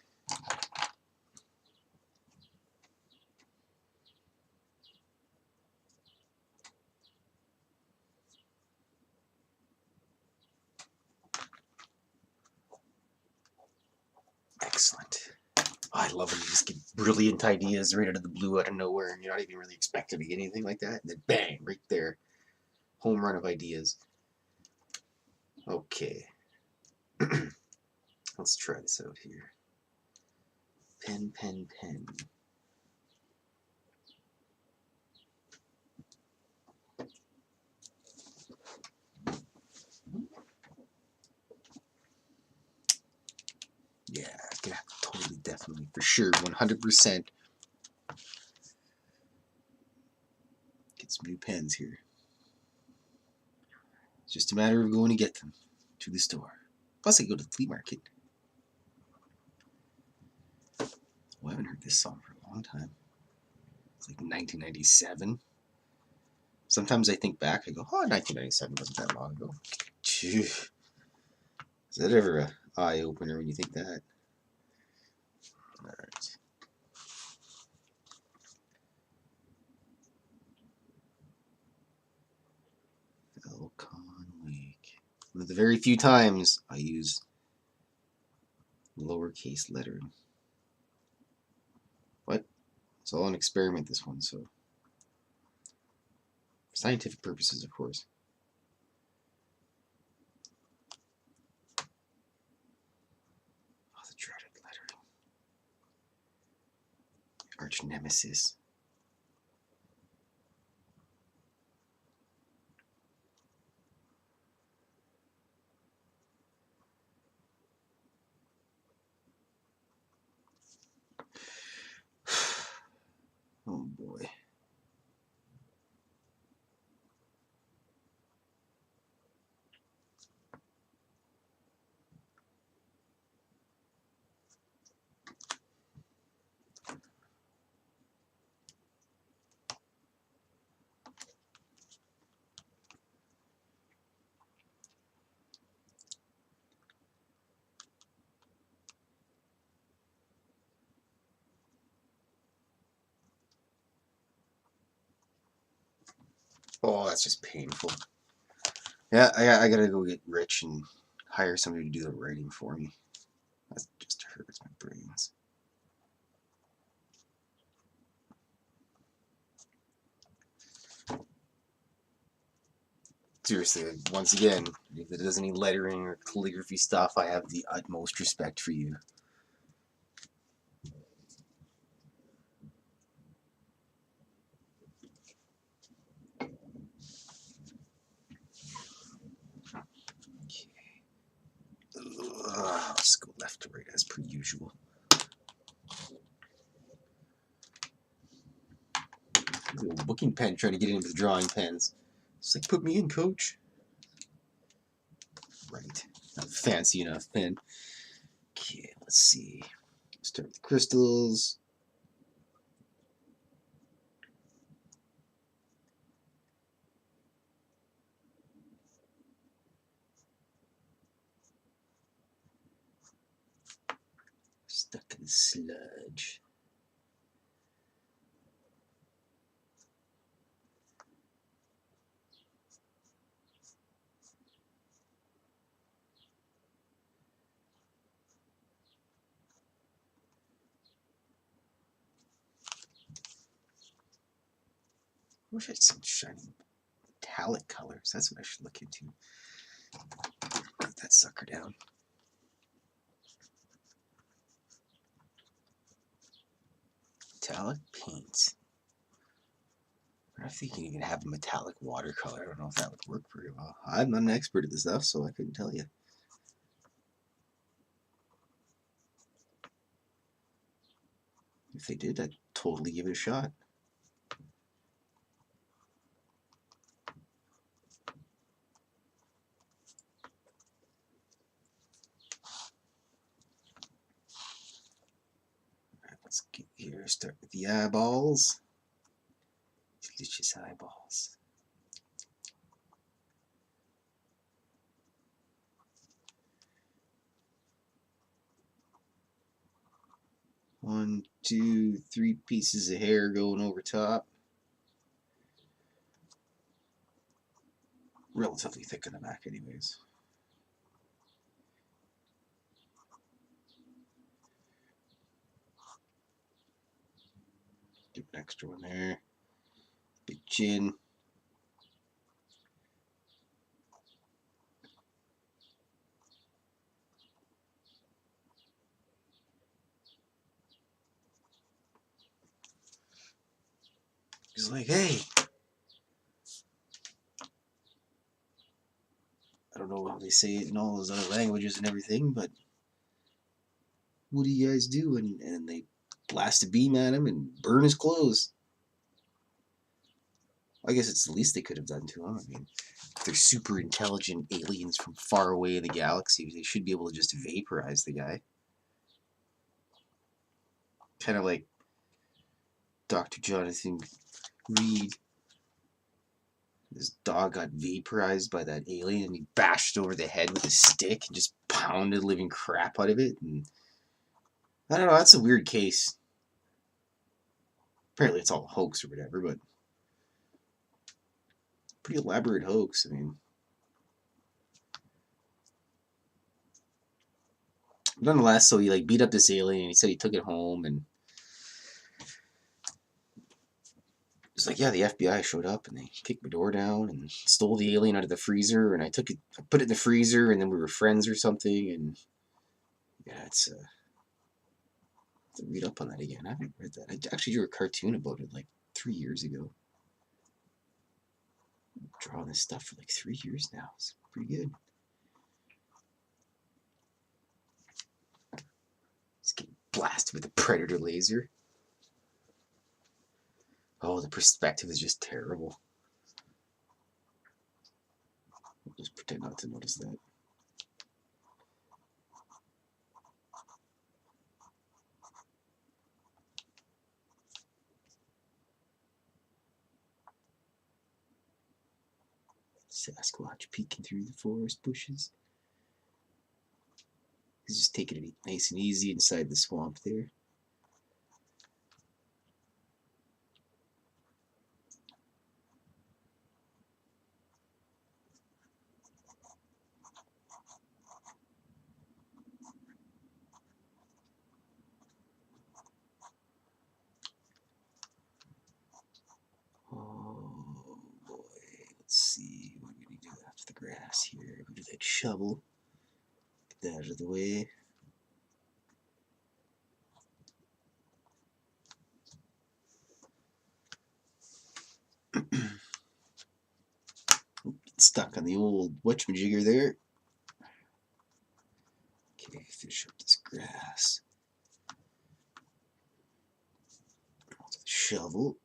Excellent. Oh, I love when you just get brilliant ideas right out of the blue, out of nowhere, and you're not even really expecting to get anything like that. And then bang, right there. Home run of ideas. Okay. Let's try this out here. Pen, pen, pen. Yeah, gonna have to totally, definitely, for sure, 100% get some new pens here. It's just a matter of going to get them to the store. Plus, I go to the flea market. Well, I haven't heard this song for a long time. It's like 1997. Sometimes I think back, I go, oh, 1997 wasn't that long ago. Phew. Is that ever an eye-opener when you think that? Alright. Elcon Lake. One of the very few times I use lowercase lettering. What? It's all an experiment, this one, so. For scientific purposes, of course. Oh, the dreaded lettering. Arch nemesis. Oh boy. Oh, that's just painful. Yeah, I gotta go get rich and hire somebody to do the writing for me. That just hurts my brains. Seriously, once again, if it does any lettering or calligraphy stuff, I have the utmost respect for you. Let's go left to right as per usual. Little booking pen trying to get into the drawing pens. It's like, put me in, coach. Right. Not fancy enough pen. Okay, let's see. Start with the crystals. Stuck in the sludge. I wish I had some shiny metallic colors. That's what I should look into. Put that sucker down. Metallic paints. I don't know if you can even have a metallic watercolor. I don't know if that would work very well. I'm not an expert at this stuff, so I couldn't tell you. If they did, I'd totally give it a shot. Alright, let's get here. Start with the eyeballs. Delicious eyeballs. One, two, three pieces of hair going over top. Relatively thick in the back, anyways. Give an extra one there. Big chin. He's like, hey. I don't know how they say it in all those other languages and everything, but what do you guys do? And they blast a beam at him and burn his clothes. I guess it's the least they could have done to him. I mean, if they're super intelligent aliens from far away in the galaxy, they should be able to just vaporize the guy. Kind of like Dr. Jonathan Reed. His dog got vaporized by that alien and he bashed it over the head with a stick and just pounded the living crap out of it. And I don't know, that's a weird case. Apparently it's all a hoax or whatever, but pretty elaborate hoax. I mean, nonetheless, so he like beat up this alien and he said he took it home and it's like, yeah, the FBI showed up and they kicked my door down and stole the alien out of the freezer and I took it, I put it in the freezer and then we were friends or something and yeah, it's to read up on that again. I haven't read that. I actually drew a cartoon about it like 3 years ago. I'm drawing this stuff for like 3 years now. It's pretty good. It's getting blasted with a predator laser. Oh, the perspective is just terrible. I'll just pretend not to notice that. Sasquatch peeking through the forest bushes. He's just taking it nice and easy inside the swamp there. Oh boy, let's see what we're gonna do after the grass here. Go to that shovel. Get that out of the way. Stuck on the old whatchamajigger there. Okay, fish up this grass. Onto the shovel.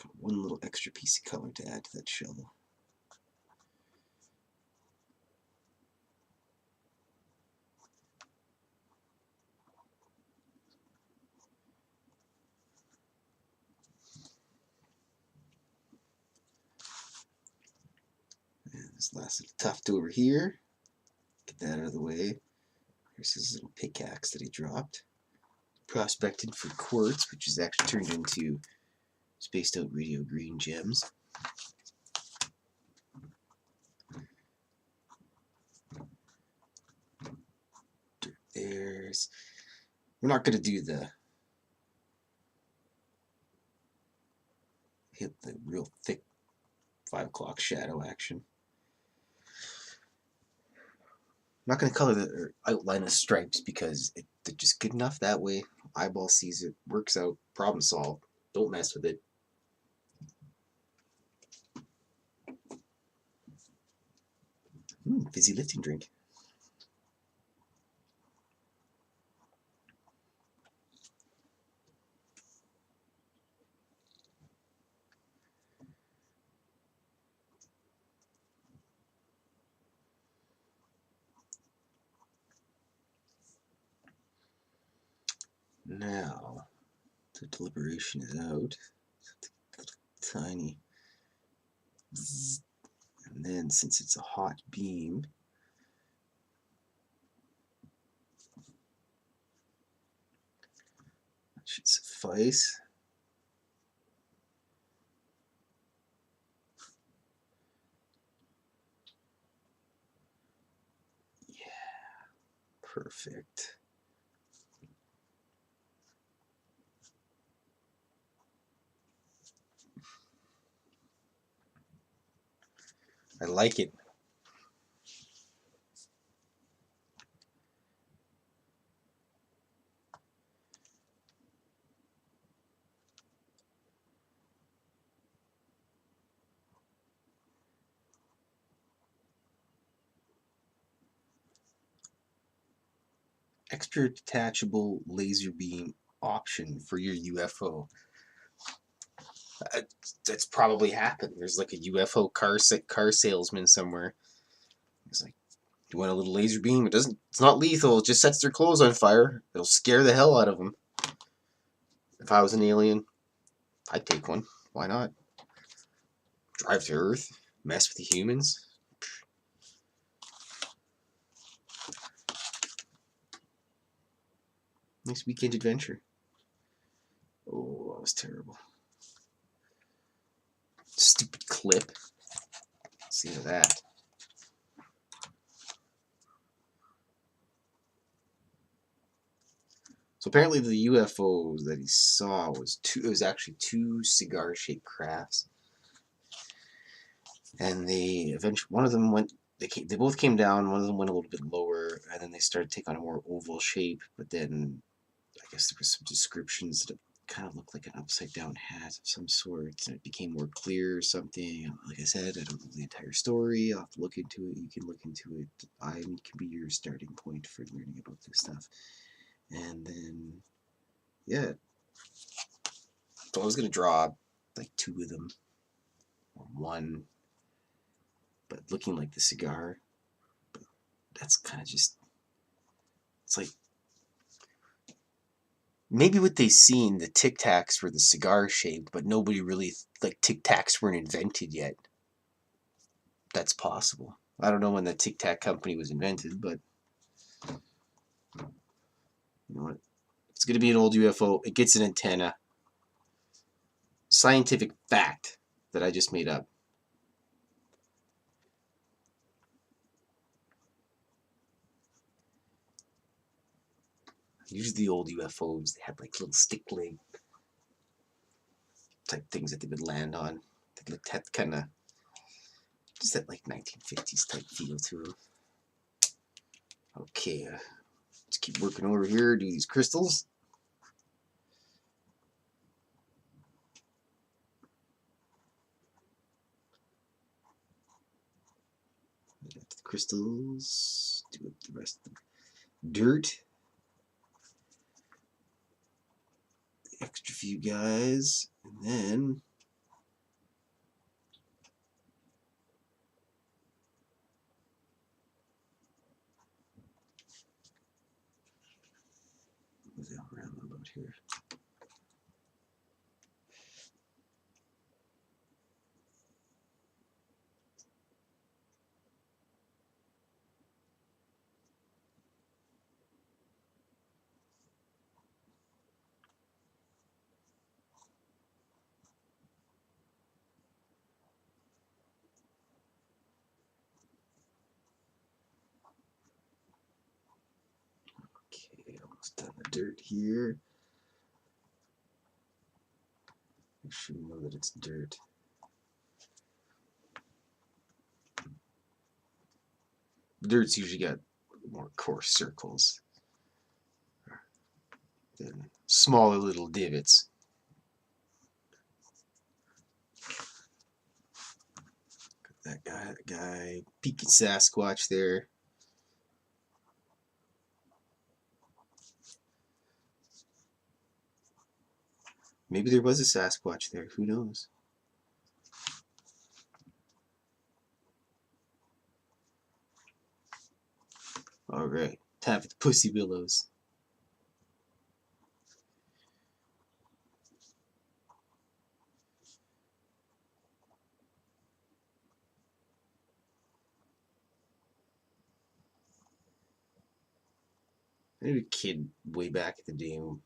Got one little extra piece of color to add to that shovel. And this last little tuft over here. Get that out of the way. Here's his little pickaxe that he dropped. Prospected for quartz, which is actually turned into spaced out radio green gems. There's. We're not going to do the hit the real thick 5 o'clock shadow action. I'm not going to color the outline of stripes because they're just good enough that way. Eyeball sees it, works out, problem solved. Don't mess with it. Fizzy lifting drink. Now, the deliberation is out. Tiny. And then, since it's a hot beam, that should suffice. Yeah, perfect. I like it. Extra detachable laser beam option for your UFO. That's probably happened. There's like a UFO car salesman somewhere. He's like, "You want a little laser beam? It's not lethal. It just sets their clothes on fire. It'll scare the hell out of them." If I was an alien, I'd take one. Why not? Drive to Earth, mess with the humans. Nice weekend adventure. Oh, that was terrible. Stupid clip. See that. So apparently the UFOs that he saw was actually two cigar-shaped crafts. And one of them went, they both came down, one of them went a little bit lower, and then they started to take on a more oval shape, but then I guess there was some descriptions that it kind of looked like an upside down hat of some sort, and it became more clear or something. Like I said, I don't know the entire story. I'll have to look into it. You can look into it. I can be your starting point for learning about this stuff. And then Yeah. So I was gonna draw like 2 of them or 1, but looking like the cigar, but that's kind of just, it's like maybe what they seen, the Tic Tacs were the cigar shaped, but nobody really, like, Tic Tacs weren't invented yet. That's possible. I don't know when the Tic Tac company was invented, but you know what? It's gonna be an old UFO. It gets an antenna. Scientific fact that I just made up. Usually the old UFOs, they had like little stick leg type things that they would land on. They looked, had kind of just that like 1950s type feel to them. Okay, let's keep working over here. Do these crystals. The crystals. Do the rest of the dirt. The extra few guys, and then what's that around about here? Okay, almost done the dirt here. Make sure you know that it's dirt. Dirt's usually got more coarse circles than smaller little divots. Got that guy peeking Sasquatch there. Maybe there was a Sasquatch there. Who knows? All right, time for the pussy willows. I was a kid way back in the day. We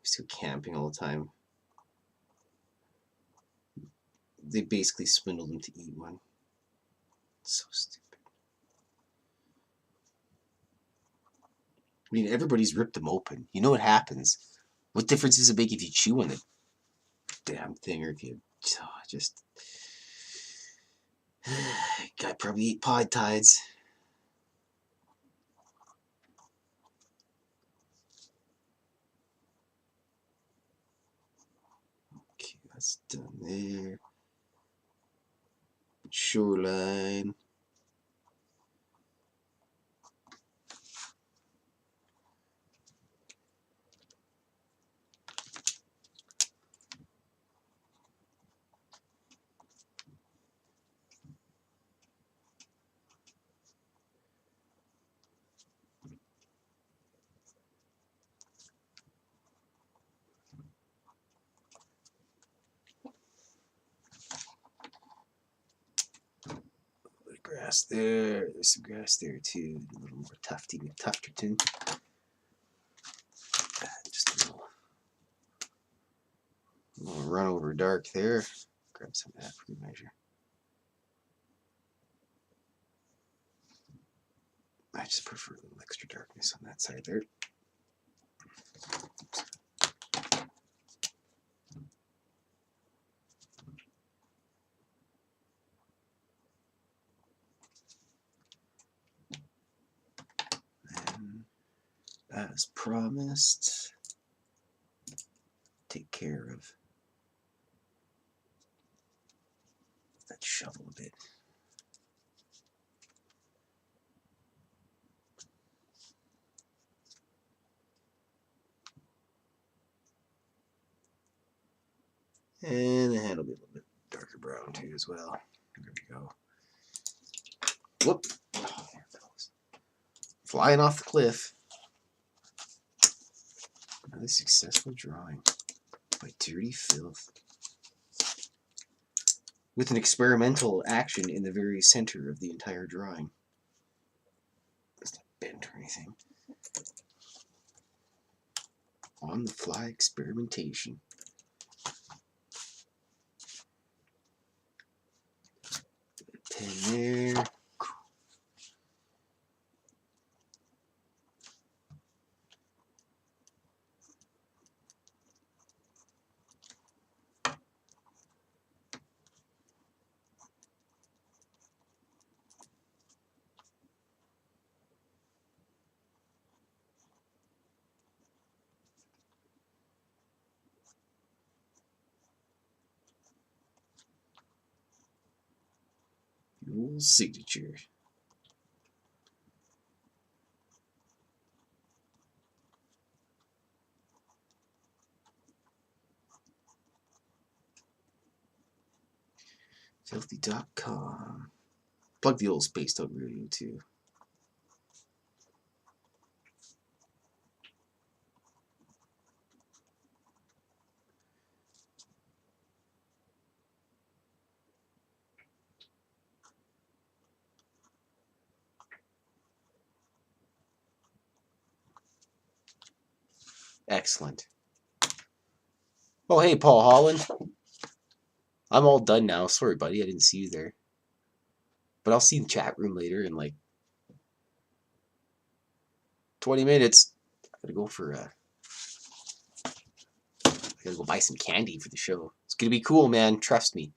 used to go camping all the time. They basically swindled him to eat one. So stupid. I mean, everybody's ripped them open. You know what happens. What difference does it make if you chew on the damn thing or if you just... Guy probably ate pie tides. Okay, that's done there. Shoreline. Grass there. There's some grass there too. A little more tufty McTufterton. Just a little run over dark there. Grab some of that for good measure. I just prefer a little extra darkness on that side there. And as promised, take care of that shovel a bit. And the hand will be a little bit darker brown too as well. There we go. Whoop. Oh, there it goes. Flying off the cliff. Another successful drawing by Dirty Fylth. With an experimental action in the very center of the entire drawing. It's not bent or anything. On the fly experimentation. Pen there. Your signature. Fylthy.com. Plug the old Spaced Out Radio too. Excellent. Oh, hey, Paul Holland. I'm all done now. Sorry, buddy. I didn't see you there. But I'll see you in the chat room later in like 20 minutes. I gotta go for I gotta go buy some candy for the show. It's gonna be cool, man. Trust me.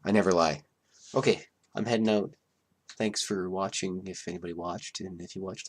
I never lie. Okay, I'm heading out. Thanks for watching if anybody watched, and if you watched later.